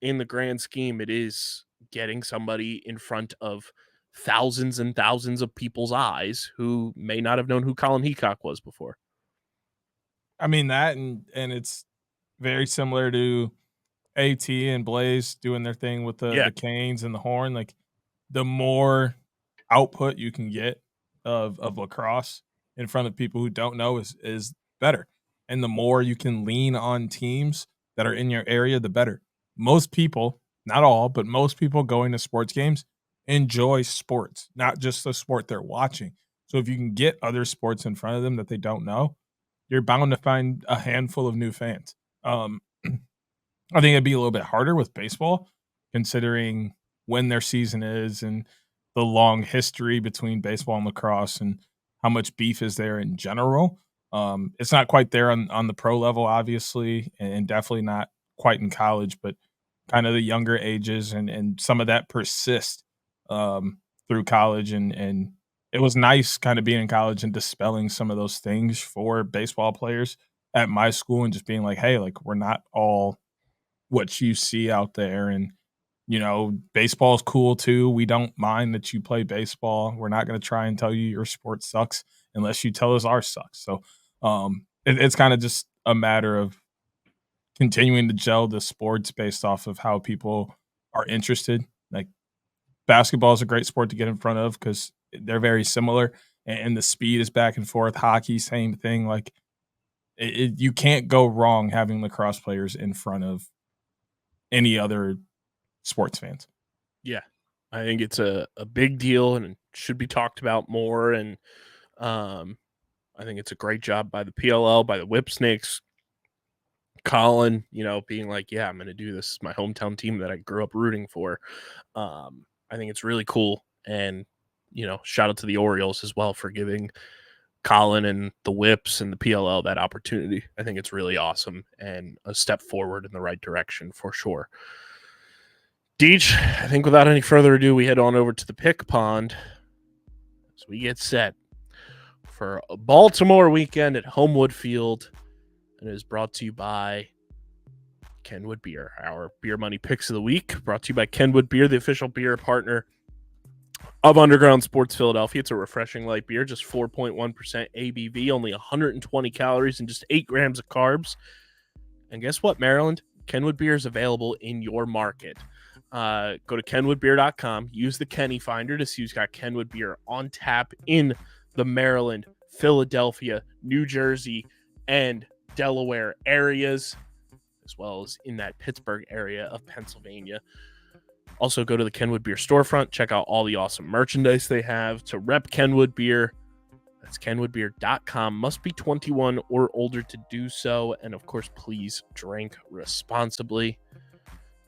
in the grand scheme, it is getting somebody in front of thousands and thousands of people's eyes who may not have known who Colin Heacock was before. I mean, that and it's very similar to AT and Blaze doing their thing with the canes and the horn. Like, the more output you can get of lacrosse in front of people who don't know is better. And the more you can lean on teams that are in your area, the better. Most people, not all, but most people going to sports games enjoy sports, not just the sport they're watching. So if you can get other sports in front of them that they don't know, you're bound to find a handful of new fans. I think it'd be a little bit harder with baseball, considering when their season is and the long history between baseball and lacrosse and how much beef is there in general. It's not quite there on the pro level, obviously, and definitely not quite in college, but kind of the younger ages and some of that persists through college. And it was nice kind of being in college and dispelling some of those things for baseball players at my school and just being like, hey, we're not all what you see out there. And, baseball is cool too. We don't mind that you play baseball. We're not going to try and tell you your sport sucks unless you tell us ours sucks. So it's kind of just a matter of continuing to gel the sports based off of how people are interested. basketball is a great sport to get in front of because they're very similar, and the speed is back and forth. Hockey, same thing. Like you can't go wrong having lacrosse players in front of any other sports fans. Yeah, I think it's a big deal and it should be talked about more. And I think it's a great job by the PLL, by the Whipsnakes. Colin, being like, yeah, I'm going to do this. It's my hometown team that I grew up rooting for. I think it's really cool. And, shout out to the Orioles as well for giving Colin and the Whips and the PLL that opportunity. I think it's really awesome and a step forward in the right direction for sure. Deej, I think without any further ado, we head on over to the pick pond as we get set for a Baltimore weekend at Homewood Field. And it is brought to you by Kenwood Beer, our beer money picks of the week. Brought to you by Kenwood Beer, the official beer partner of Underground Sports Philadelphia. It's a refreshing light beer, just 4.1% ABV, only 120 calories and just 8 grams of carbs. And guess what, Maryland? Kenwood Beer is available in your market. Go to kenwoodbeer.com, use the Kenny Finder to see who's got Kenwood Beer on tap in the Maryland, Philadelphia, New Jersey, and Delaware areas, as well as in that Pittsburgh area of Pennsylvania. Also, go to the Kenwood Beer storefront. Check out all the awesome merchandise they have to rep Kenwood Beer. That's kenwoodbeer.com. Must be 21 or older to do so. And, of course, please drink responsibly.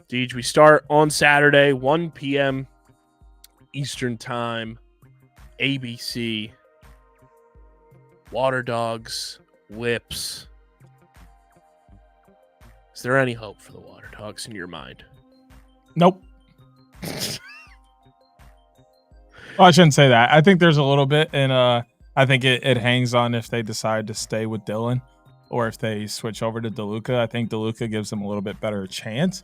Deej, we start on Saturday, 1 p.m. Eastern Time, ABC. Waterdogs, Whips. Is there any hope for the Waterdogs in your mind? Nope. Well, I shouldn't say that. I think there's a little bit, and I think it hangs on if they decide to stay with Dylan or if they switch over to DeLuca. I think DeLuca gives them a little bit better chance,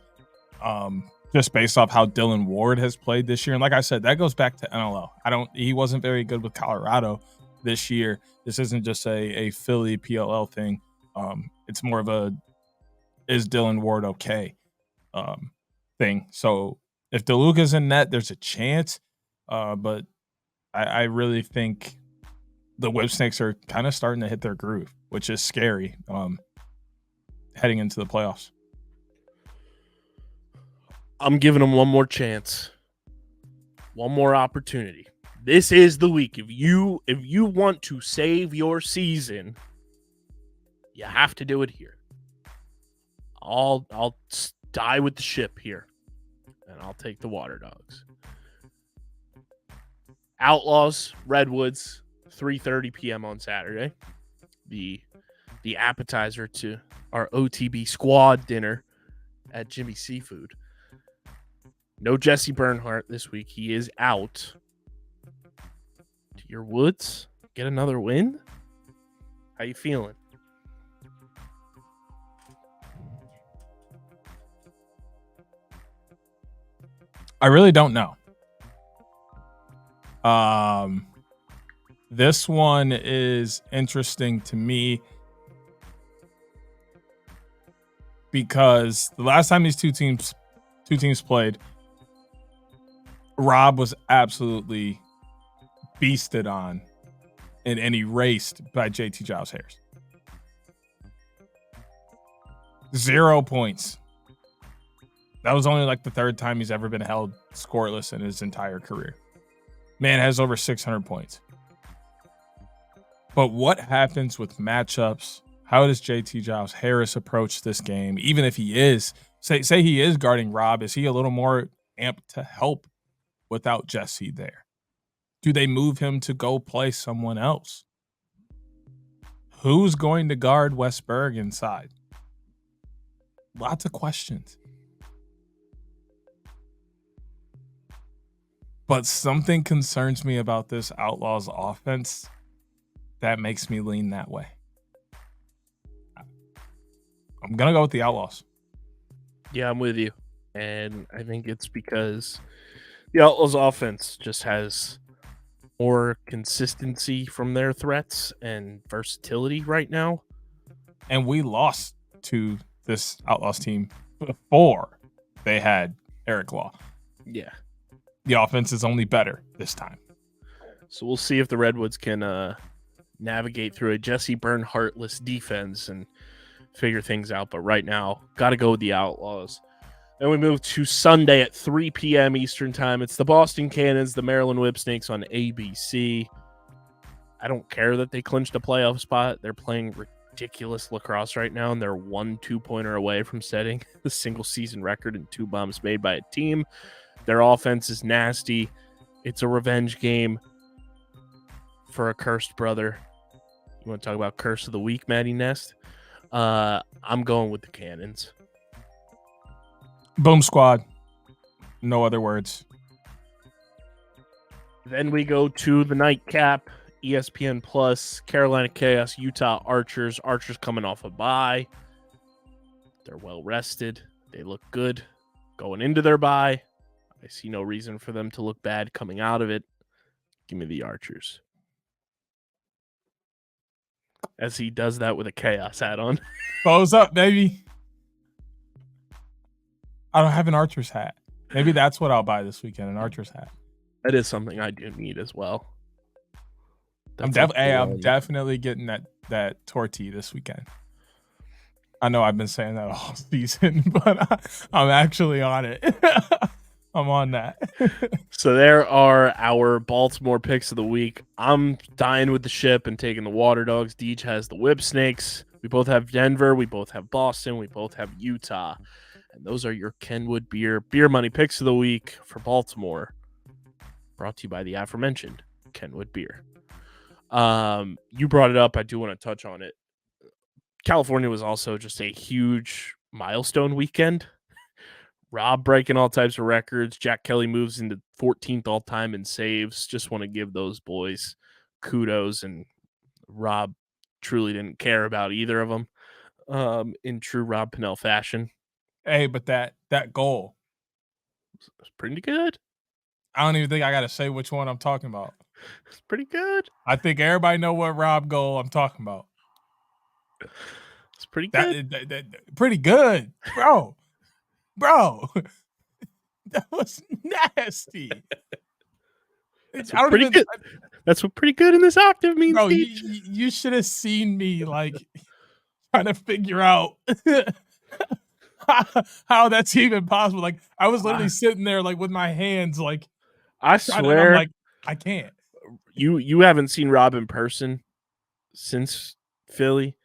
just based off how Dylan Ward has played this year. And like I said, that goes back to NLL. He wasn't very good with Colorado this year. This isn't just a Philly PLL thing. It's more of a is Dylan Ward okay thing. So if DeLuca's in net, there's a chance. But I really think the Whipsnakes are kind of starting to hit their groove, which is scary heading into the playoffs. I'm giving them one more chance, one more opportunity. This is the week. If you want to save your season, you have to do it here. I'll die with the ship here, and I'll take the Waterdogs. Outlaws, Redwoods, 3:30 p.m. on Saturday. The appetizer to our OTB squad dinner at Jimmy Seafood. No Jesse Bernhardt this week. He is out. To your Woods, get another win? How you feeling? I really don't know. This one is interesting to me because the last time these two teams played, Rob was absolutely beasted on and erased by JT Giles Harris. 0 points. That was only like the third time he's ever been held scoreless in his entire career. Man has over 600 points. But what happens with matchups? How does JT Giles Harris approach this game? Even if he is, say he is guarding Rob, is he a little more amped to help without Jesse there? Do they move him to go play someone else? Who's going to guard Westberg inside? Lots of questions. But something concerns me about this Outlaws offense that makes me lean that way. I'm going to go with the Outlaws. Yeah, I'm with you. And I think it's because the Outlaws offense just has more consistency from their threats and versatility right now. And we lost to this Outlaws team before they had Eric Law. Yeah. the offense is only better this time. So we'll see if the Redwoods can navigate through a Jesse Byrne heartless defense and figure things out. But right now, got to go with the Outlaws. Then we move to Sunday at 3 p.m. Eastern time. It's the Boston Cannons, the Maryland Whipsnakes on ABC. I don't care that they clinched a playoff spot. They're playing ridiculous lacrosse right now, and they're 1 2-pointer away from setting the single season record in 2 bombs made by a team. Their offense is nasty. It's a revenge game for a cursed brother. You want to talk about curse of the week, Maddie Nest? I'm going with the Cannons. Boom squad. No other words. Then we go to the nightcap. ESPN Plus, Carolina Chaos, Utah Archers. Archers coming off a bye. They're well rested. They look good going into their bye. I see no reason for them to look bad coming out of it. Give me the Archers. As he does that with a Chaos hat on. Bows up, baby. I don't have an Archer's hat. Maybe that's what I'll buy this weekend, an Archer's hat. That is something I do need as well. I'm definitely getting that tortilla this weekend. I know I've been saying that all season, but I'm actually on it. I'm on that. So there are our Baltimore picks of the week. I'm dying with the ship and taking the Waterdogs. Deej has the Whipsnakes. We both have Denver. We both have Boston. We both have Utah. And those are your Kenwood Beer money picks of the week for Baltimore. Brought to you by the aforementioned Kenwood Beer. You brought it up. I do want to touch on it. California was also just a huge milestone weekend. Rob breaking all types of records. Jack Kelly moves into 14th all time in saves. Just want to give those boys kudos. And Rob truly didn't care about either of them in true Rob Pennell fashion. Hey, but that goal was pretty good. I don't even think I got to say which one I'm talking about. It's pretty good. I think everybody know what Rob goal I'm talking about. It's pretty good. Pretty good, bro. Bro, that was nasty. Pretty good. That's what pretty good in this octave means. Bro, you should have seen me like trying to figure out how that's even possible. Like I was literally sitting there like with my hands like I swear, like I can't. You haven't seen Rob in person since Philly.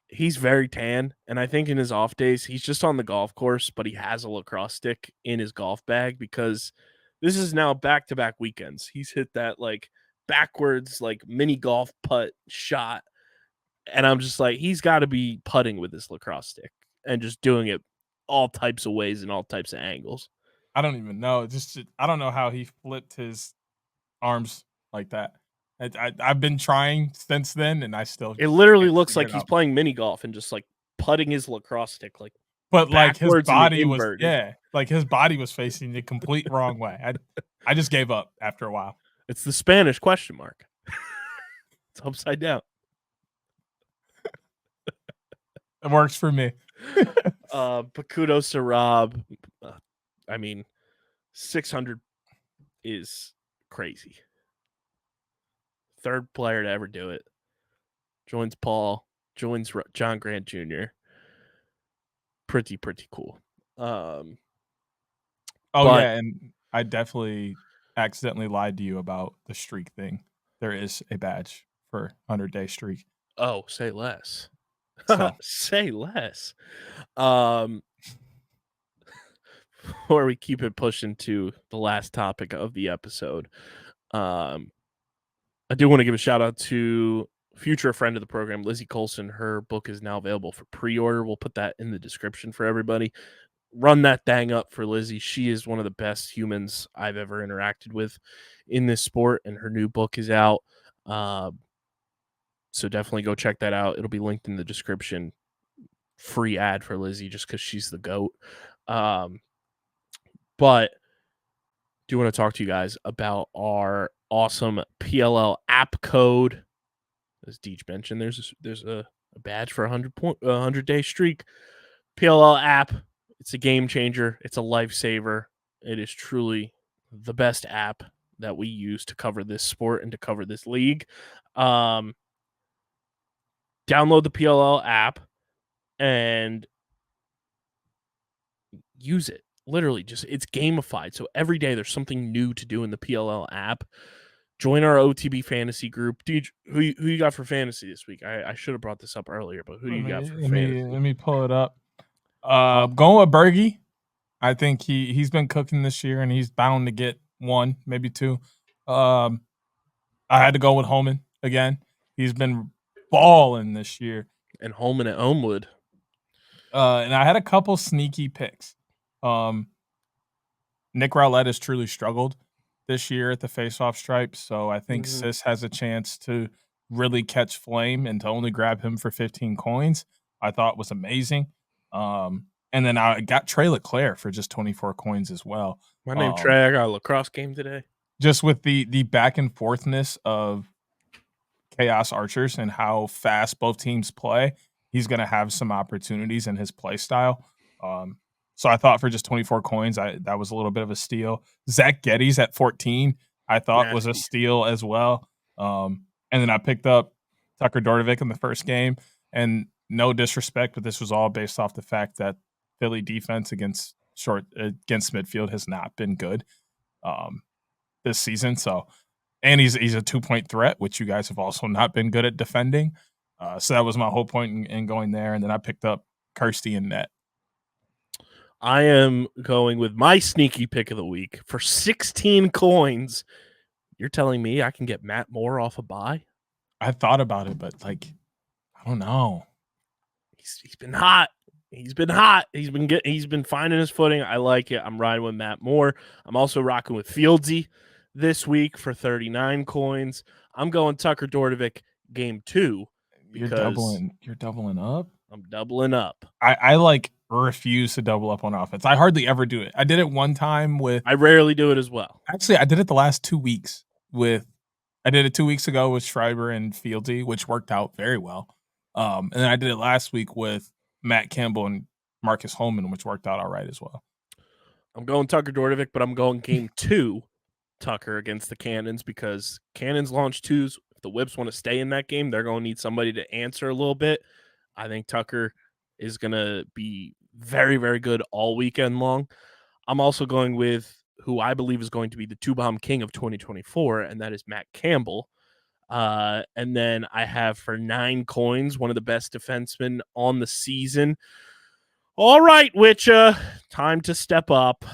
He's very tan, and I think in his off days, he's just on the golf course, but he has a lacrosse stick in his golf bag because this is now back-to-back weekends. He's hit that, like, backwards, like, mini golf putt shot, and I'm just like, he's got to be putting with this lacrosse stick and just doing it all types of ways and all types of angles. I don't even know. I don't know how he flipped his arms like that. I've been trying since then, and I still. It literally looks like he's playing mini golf and just like putting his lacrosse stick like. But like his body was like his body was facing the complete wrong way. I just gave up after a while. It's the Spanish question mark. It's upside down. It works for me. But kudos to Rob. I mean, 600 is crazy. Third player to ever do it. Joins Paul. Joins John Grant Jr. Pretty cool. Yeah, and I definitely accidentally lied to you about the streak thing. There is a badge for 100-day streak. Oh, say less. So. Say less. Before we keep it pushing to the last topic of the episode, I do want to give a shout out to future friend of the program, Lizzie Colson. Her book is now available for pre-order. We'll put that in the description for everybody. Run that thing up for Lizzie. She is one of the best humans I've ever interacted with in this sport, and her new book is out. So definitely go check that out. It'll be linked in the description. Free ad for Lizzie just because she's the GOAT. But do want to talk to you guys about our awesome PLL app code. As Deej mentioned, there's a badge for 100-day streak. PLL app. It's a game changer. It's a lifesaver. It is truly the best app that we use to cover this sport and to cover this league. Download the PLL app and use it. Literally, just it's gamified. So every day there's something new to do in the PLL app. Join our OTB fantasy group. Dude, who you got for fantasy this week? I should have brought this up earlier, but who do you got for fantasy? Let me pull it up. Going with Bergie. I think he's been cooking this year, and he's bound to get one, maybe two. I had to go with Holman again. He's been balling this year. And Holman at Homewood. And I had a couple sneaky picks. Nick Rowlett has truly struggled this year at the faceoff stripe, so I think Sis has a chance to really catch flame, and to only grab him for 15 coins, I thought was amazing. And then I got Trey Leclerc for just 24 coins as well. My name Trey. I got a lacrosse game today. Just with the back and forthness of Chaos Archers and how fast both teams play, he's going to have some opportunities in his play style. So I thought for just 24 coins, that was a little bit of a steal. Zach Geddes at 14, I thought was a steal as well. And then I picked up Tucker Dordovic in the first game. And no disrespect, but this was all based off the fact that Philly defense against midfield has not been good this season. So, and he's a 2-point threat, which you guys have also not been good at defending. So that was my whole point in going there. And then I picked up Kirsty in net. I am going with my sneaky pick of the week for 16 coins. You're telling me I can get Matt Moore off a bye? I thought about it, but I don't know. He's been hot. He's been finding his footing. I like it. I'm riding with Matt Moore. I'm also rocking with Fieldsy this week for 39 coins. I'm going Tucker Dordovic game 2. You're doubling up? I'm doubling up. I refuse to double up on offense. I hardly ever do it. I did it one time with. I rarely do it as well. Actually, I did it the last 2 weeks with. I did it 2 weeks ago with Schreiber and Fieldsy, which worked out very well. And then I did it last week with Matt Campbell and Marcus Holman, which worked out all right as well. I'm going Tucker Dordovic, but I'm going game 2 Tucker against the Cannons, because Cannons launch 2s. If the Whips want to stay in that game, they're going to need somebody to answer a little bit. I think Tucker is going to be very, very good all weekend long. I'm also going with who I believe is going to be the two-bomb king of 2024, and that is Matt Campbell. And then I have for 9 coins, one of the best defensemen on the season. All right, Witcha, time to step up.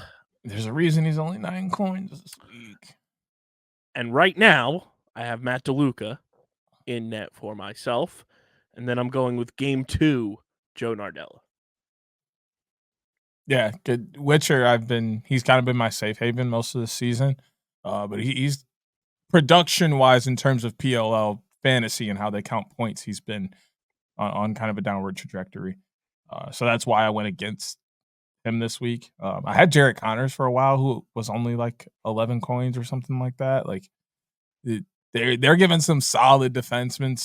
There's a reason he's only 9 coins this week. And right now, I have Matt DeLuca in net for myself. And then I'm going with game 2, Joe Nardella. Yeah, good. Witcher, he's kind of been my safe haven most of the season. But he's production-wise, in terms of PLL fantasy and how they count points, he's been on kind of a downward trajectory. So that's why I went against him this week. I had Jarrett Connors for a while, who was only like 11 coins or something like that. Like they're giving some solid defensemen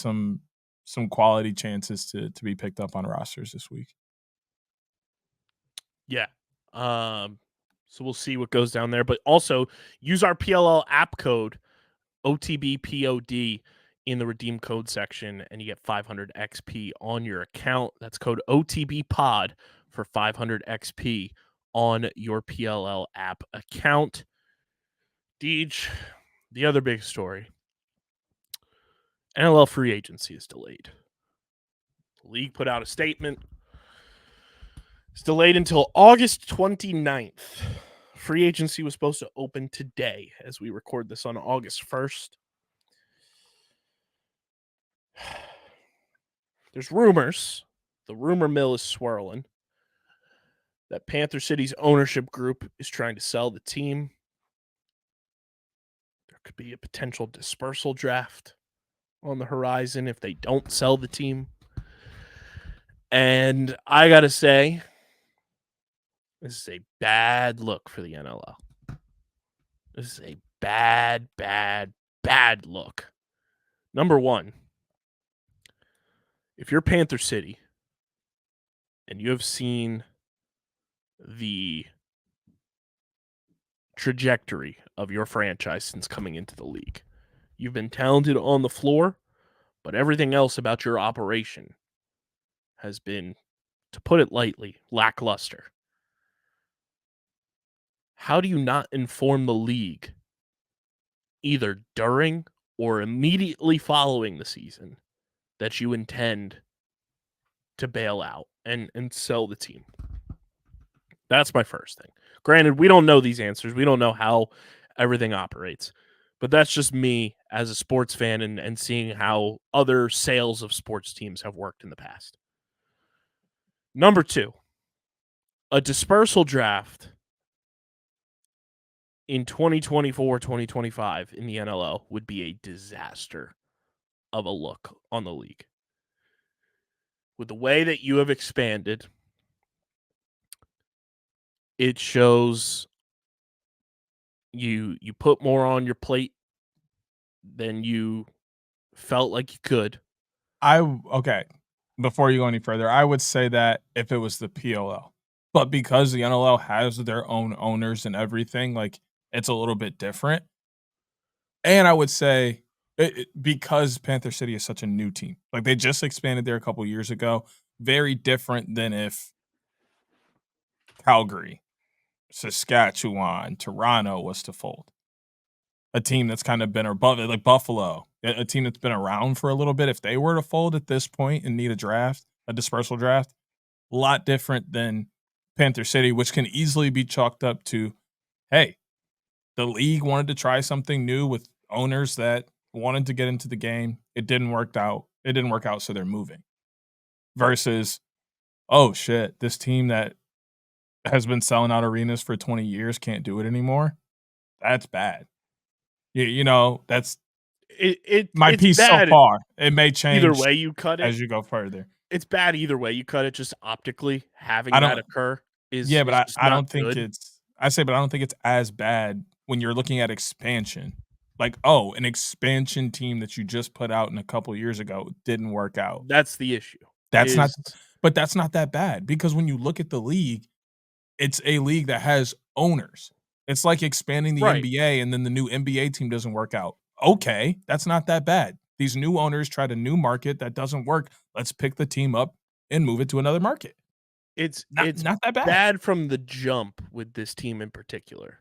some quality chances to be picked up on rosters this week. Yeah. So we'll see what goes down there. But also use our PLL app code OTBPOD in the redeem code section, and you get 500 XP on your account. That's code OTBPOD for 500 XP on your PLL app account. Deej, the other big story. NLL Free Agency is delayed. The league put out a statement. It's delayed until August 29th. Free agency was supposed to open today as we record this on August 1st. There's rumors, the rumor mill is swirling, that Panther City's ownership group is trying to sell the team. There could be a potential dispersal draft on the horizon if they don't sell the team. And I got to say, this is a bad look for the NLL. This is a bad, bad, bad look. Number one, if you're Panther City and you have seen the trajectory of your franchise since coming into the league. You've been talented on the floor, but everything else about your operation has been, to put it lightly, lackluster. How do you not inform the league either during or immediately following the season that you intend to bail out and sell the team? That's my first thing. Granted, we don't know these answers. We don't know how everything operates. But that's just me as a sports fan and seeing how other sales of sports teams have worked in the past. Number 2, a dispersal draft in 2024-2025 in the NLL would be a disaster of a look on the league. With the way that you have expanded, it shows you put more on your plate than you felt like you could. Okay. Before you go any further, I would say that if it was the PLL, but because the NLL has their own owners and everything, like it's a little bit different. And I would say because Panther City is such a new team, like they just expanded there a couple years ago, very different than if Calgary, Saskatchewan, Toronto was to fold. A team that's kind of been above it, like Buffalo, a team that's been around for a little bit. If they were to fold at this point and need a draft, a dispersal draft, a lot different than Panther City, which can easily be chalked up to, hey, the league wanted to try something new with owners that wanted to get into the game. It didn't work out. It didn't work out, so they're moving. Versus, oh shit, this team that has been selling out arenas for 20 years can't do it anymore. That's bad. You know, that's my it's piece so bad far. It may change either way you cut it. as you go further. It's bad either way you cut it. Just optically having I that don't occur is Yeah, but just I not don't think good. but I don't think it's as bad when you're looking at expansion. Like, oh, an expansion team that you just put out in a couple years ago didn't work out. That's the issue. That's not Is but that's not that bad because when you look at the league, it's a league that has owners. It's like expanding the right. NBA and then the new NBA team doesn't work out. Okay, that's not that bad. These new owners tried a new market that doesn't work. Let's pick the team up and move it to another market. It's Not that bad. bad from the jump with this team in particular.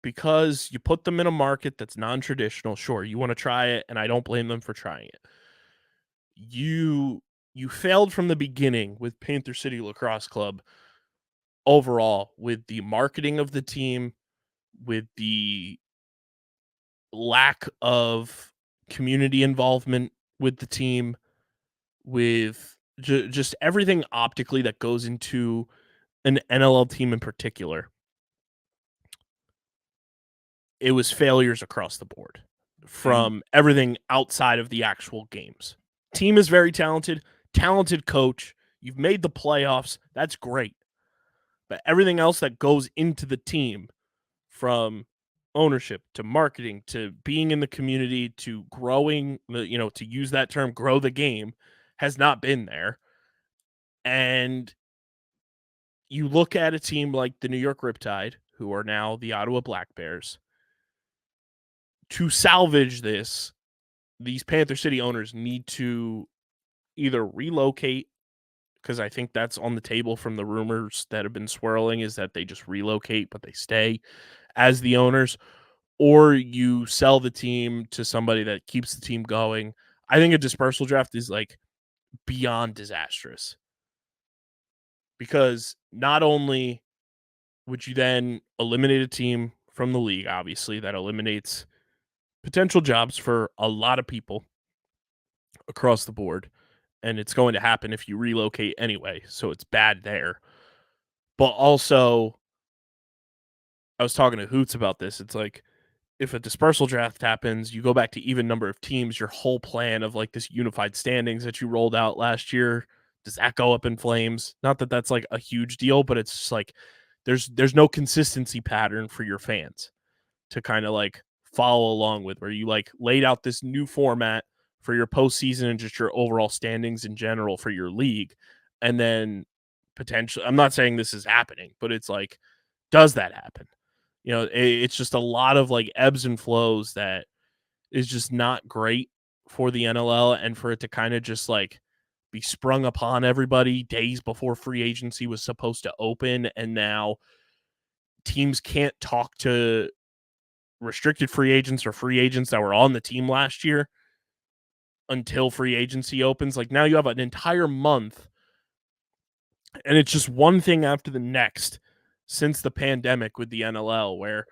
Because you put them in a market that's non-traditional. Sure, you want to try it, and I don't blame them for trying it. You failed from the beginning with Panther City Lacrosse Club overall with the marketing of the team, with the lack of community involvement with the team, with just everything optically that goes into an NLL team in particular. It was failures across the board from everything outside of the actual games. Team is very talented coach. You've made the playoffs. That's great. But everything else that goes into the team, from ownership to marketing to being in the community to growing, to use that term, grow the game, has not been there. And you look at a team like the New York Riptide, who are now the Ottawa Black Bears. To salvage this, these Panther City owners need to either relocate, because I think that's on the table from the rumors that have been swirling, is that they just relocate, but they stay as the owners, or you sell the team to somebody that keeps the team going. I think a dispersal draft is like beyond disastrous, because not only would you then eliminate a team from the league, obviously that eliminates potential jobs for a lot of people across the board, and it's going to happen if you relocate anyway, so it's bad there. But also, I was talking to Hoots about this. It's like, if a dispersal draft happens, you go back to even number of teams, your whole plan of like this unified standings that you rolled out last year, does that go up in flames? Not that that's like a huge deal, but it's just like there's no consistency pattern for your fans to kind of like follow along with, where you like laid out this new format for your postseason and just your overall standings in general for your league. And then potentially, I'm not saying this is happening, but it's like, does that happen? It's just a lot of like ebbs and flows that is just not great for the NLL, and for it to kind of just like be sprung upon everybody days before free agency was supposed to open, and now teams can't talk to restricted free agents or free agents that were on the team last year until free agency opens. Like, now you have an entire month, and it's just one thing after the next since the pandemic with the NLL, where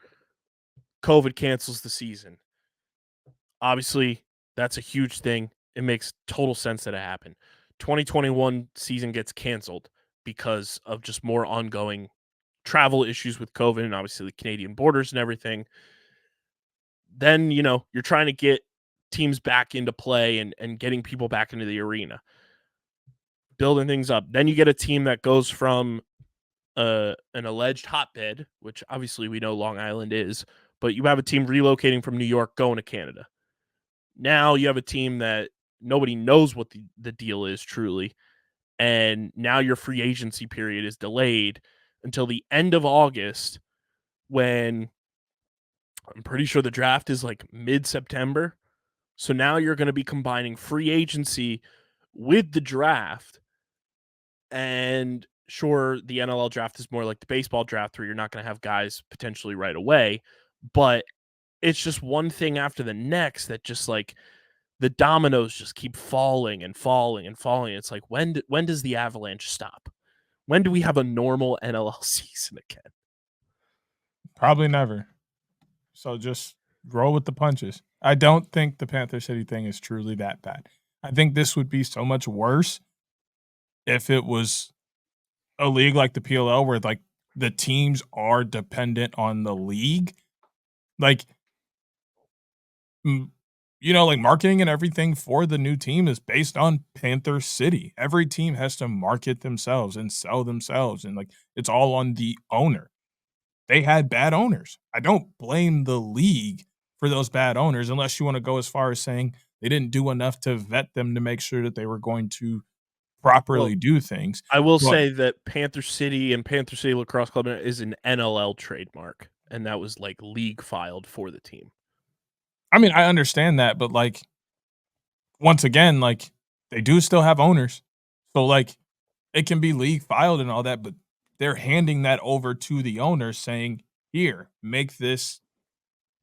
COVID cancels the season. Obviously, that's a huge thing. It makes total sense that it happened. 2021 season gets canceled because of just more ongoing travel issues with COVID and obviously the Canadian borders and everything. Then, you're trying to get teams back into play and getting people back into the arena, building things up. Then you get a team that goes from an alleged hotbed, which obviously we know Long Island is, but you have a team relocating from New York going to Canada. Now you have a team that nobody knows what the deal is truly, and now your free agency period is delayed until the end of August, when I'm pretty sure the draft is like mid-September. So now you're going to be combining free agency with the draft. And sure, the NLL draft is more like the baseball draft, where you're not going to have guys potentially right away, but it's just one thing after the next that just like the dominoes just keep falling and falling and falling. It's like, when does the avalanche stop? When do we have a normal NLL season again? Probably never. So just roll with the punches. I don't think the Panther City thing is truly that bad. I think this would be so much worse if it was a league like the PLL, where like the teams are dependent on the league. Like, like marketing and everything for the new team is based on Panther City. Every team has to market themselves and sell themselves, and like it's all on the owner. They had bad owners. I don't blame the league for those bad owners, unless you want to go as far as saying they didn't do enough to vet them to make sure that they were going to properly do things. I will But say that Panther City and Panther City Lacrosse Club is an NLL trademark, and that was like league filed for the team. I mean, I understand that, but like once again, like they do still have owners. So like it can be league filed and all that, but they're handing that over to the owner saying, "Here, make this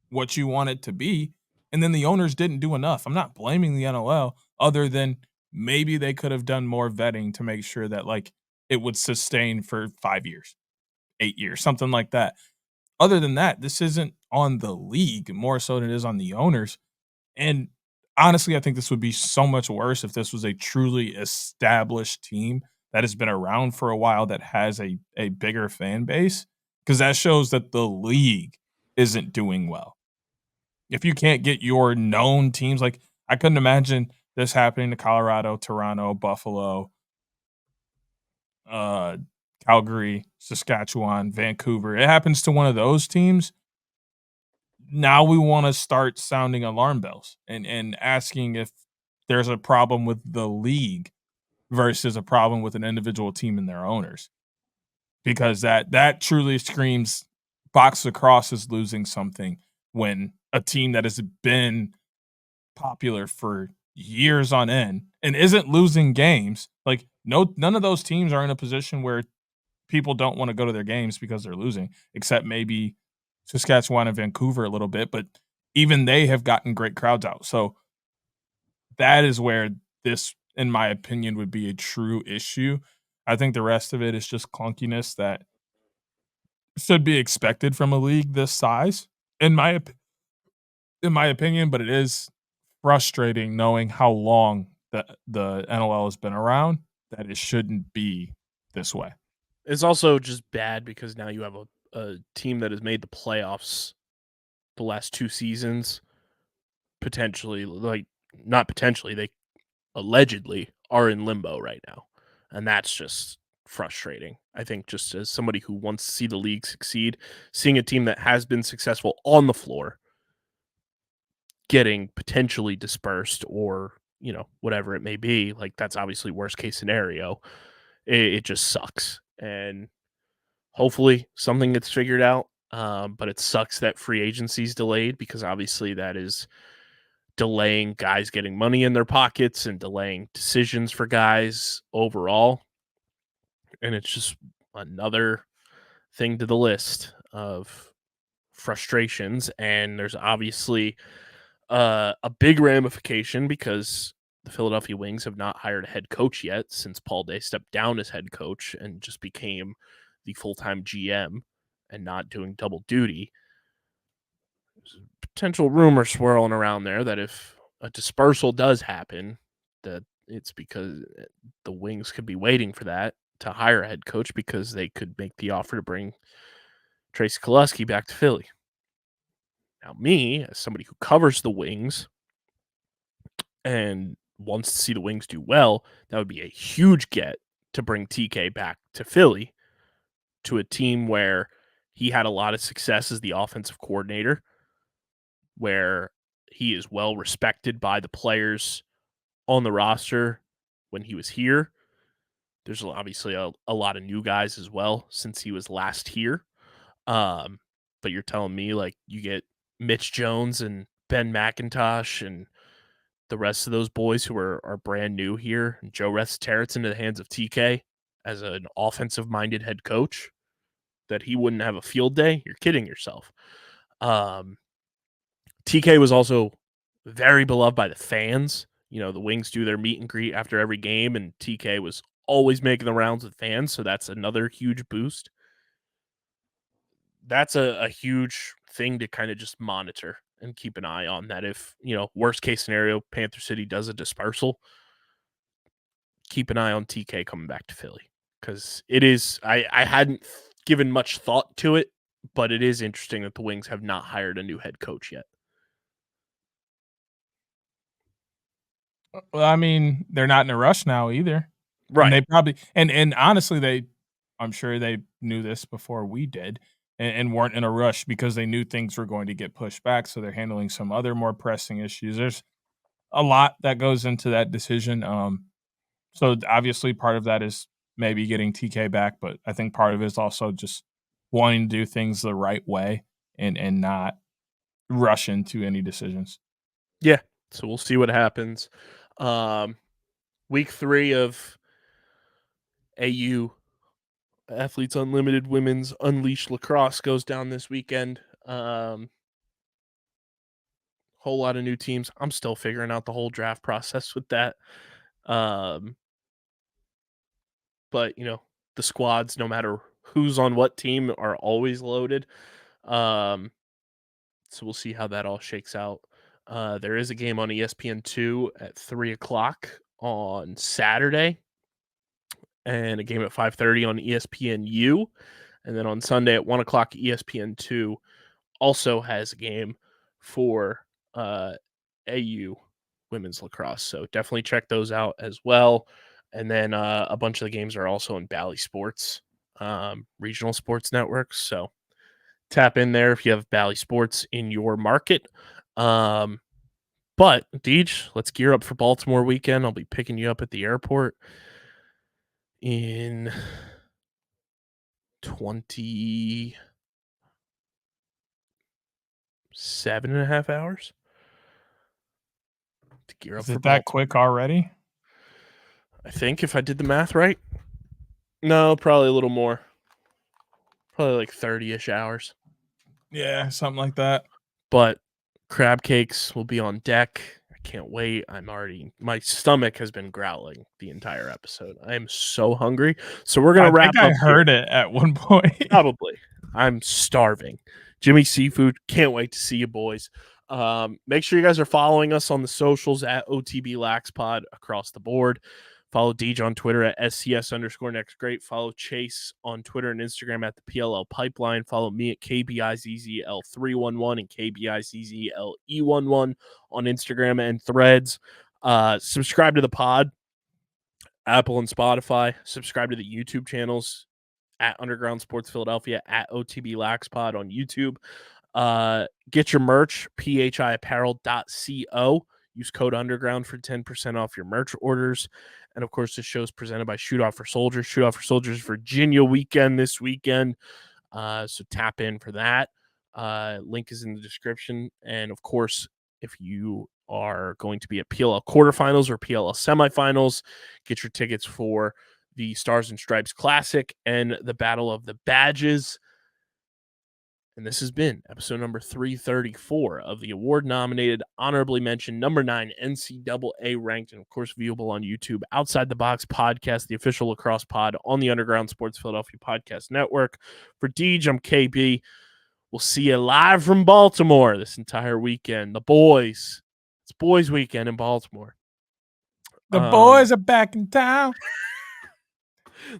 what you want it to be." And then the owners didn't do enough. I'm not blaming the NLL, other than maybe they could have done more vetting to make sure that like it would sustain for 5 years, 8 years, something like that. Other than that, this isn't on the league more so than it is on the owners. And honestly, I think this would be so much worse if this was a truly established team that has been around for a while, that has a bigger fan base, because that shows that the league isn't doing well. If you can't get your known teams, like I couldn't imagine this happening to Colorado, Toronto, Buffalo, uh, Calgary, Saskatchewan, Vancouver. It happens to one of those teams. Now we want to start sounding alarm bells and asking if there's a problem with the league versus a problem with an individual team and their owners, because that truly screams box lacrosse is losing something, when a team that has been popular for years on end and isn't losing games. Like none of those teams are in a position where people don't want to go to their games because they're losing, except maybe Saskatchewan and Vancouver a little bit, but even they have gotten great crowds out. So that is where this, in my opinion, would be a true issue. I think the rest of it is just clunkiness that should be expected from a league this size, in my opinion. But it is frustrating knowing how long the NLL has been around, that it shouldn't be this way. It's also just bad because now you have a team that has made the playoffs the last 2 seasons, potentially, like, not potentially, they allegedly are in limbo right now, and that's just frustrating. I think, just as somebody who wants to see the league succeed, seeing a team that has been successful on the floor getting potentially dispersed, or whatever it may be, like, that's obviously worst case scenario. It just sucks, and hopefully something gets figured out. But it sucks that free agency is delayed because obviously that is delaying guys getting money in their pockets and delaying decisions for guys overall. And it's just another thing to the list of frustrations. And there's obviously a big ramification because the Philadelphia Wings have not hired a head coach yet since Paul Day stepped down as head coach and just became the full-time GM and not doing double duty. There's a potential rumor swirling around there that if a dispersal does happen, that it's because the Wings could be waiting for that to hire a head coach because they could make the offer to bring Tracy Kelusky back to Philly. Now, me, as somebody who covers the Wings and wants to see the Wings do well, that would be a huge get to bring TK back to Philly, to a team where he had a lot of success as the offensive coordinator, where he is well respected by the players on the roster when he was here. There's obviously a lot of new guys as well since he was last here. But you're telling me like you get Mitch Jones and Ben McIntosh and the rest of those boys who are brand new here, and Joe Resetarits into the hands of TK as an offensive-minded head coach, that he wouldn't have a field day? You're kidding yourself. TK was also very beloved by the fans. You know, the Wings do their meet and greet after every game, and TK was always making the rounds with fans, so that's another huge boost. That's a huge thing to kind of just monitor and keep an eye on, that if, you know, worst case scenario, Panther City does a dispersal, keep an eye on TK coming back to Philly, because it is, I hadn't given much thought to it, but it is interesting that the Wings have not hired a new head coach yet. Well, I mean, they're not in a rush now either. Right. And they probably and honestly, I'm sure they knew this before we did and weren't in a rush because they knew things were going to get pushed back. So they're handling some other more pressing issues. There's a lot that goes into that decision. So obviously part of that is maybe getting TK back, but I think part of it is also just wanting to do things the right way and not rush into any decisions. Yeah. So we'll see what happens. Week 3 of AU Athletes Unlimited Women's Unleashed Lacrosse goes down this weekend. Whole lot of new teams. I'm still figuring out the whole draft process with that. But, you know, the squads, no matter who's on what team, are always loaded. So we'll see how that all shakes out. There is a game on ESPN2 at 3 o'clock on Saturday, and a game at 5:30 on ESPNU. And then on Sunday at 1 o'clock, ESPN2 also has a game for AU women's lacrosse. So definitely check those out as well. And then a bunch of the games are also in Bally Sports, regional sports networks. So tap in there if you have Bally Sports in your market. But Deej, let's gear up for Baltimore weekend. I'll be picking you up at the airport in 27.5 hours to gear up Is for it that Baltimore. quick already? I think if I did the math right. No, probably a little more. Probably like 30-ish hours. Yeah, something like that. But crab cakes will be on deck. I can't wait. My stomach has been growling the entire episode. I am so hungry. So we're going to wrap I up heard here. it at one point. Probably. I'm starving. Jimmy Seafood, can't wait to see you boys. Make sure you guys are following us on the socials at OTB LaxPod across the board. Follow Deej on Twitter at SCS_NextGreat. Follow Chase on Twitter and Instagram at the PLL Pipeline. Follow me at KBIZZL311 and KBIZZLE11 on Instagram and Threads. Subscribe to the pod, Apple and Spotify. Subscribe to the YouTube channels at Underground Sports Philadelphia, at OTB LaxPod on YouTube. Get your merch, phiapparel.co. Use code Underground for 10% off your merch orders. And of course, this show is presented by Shootout For Soldiers. Shootout For Soldiers Virginia weekend this weekend. So tap in for that. Link is in the description. And of course, if you are going to be at PLL quarterfinals or PLL semifinals, get your tickets for the Stars and Stripes Classic and the Battle of the Badges. And this has been episode number 334 of the award-nominated, honorably mentioned, number 9 NCAA ranked, and of course viewable on YouTube, Outside the Box podcast, the official lacrosse pod on the Underground Sports Philadelphia Podcast Network. For Deej, I'm KB. We'll see you live from Baltimore this entire weekend. The boys. It's boys weekend in Baltimore. The boys are back in town.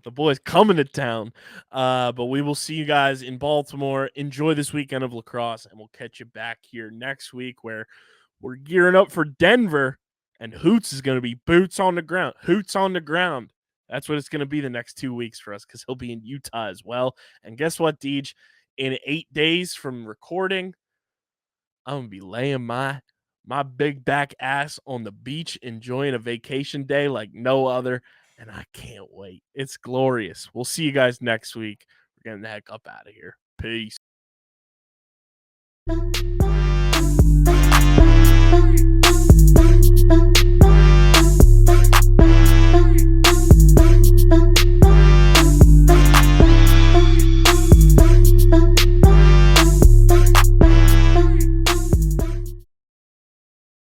The boys coming to town. But we will see you guys in Baltimore. Enjoy this weekend of lacrosse, and we'll catch you back here next week where we're gearing up for Denver, and Hoots is going to be boots on the ground. Hoots on the ground. That's what it's going to be the next 2 weeks for us because he'll be in Utah as well. And guess what, Deej? In 8 days from recording, I'm going to be laying my big back ass on the beach, enjoying a vacation day like no other. And I can't wait. It's glorious. We'll see you guys next week. We're getting the heck up out of here. Peace.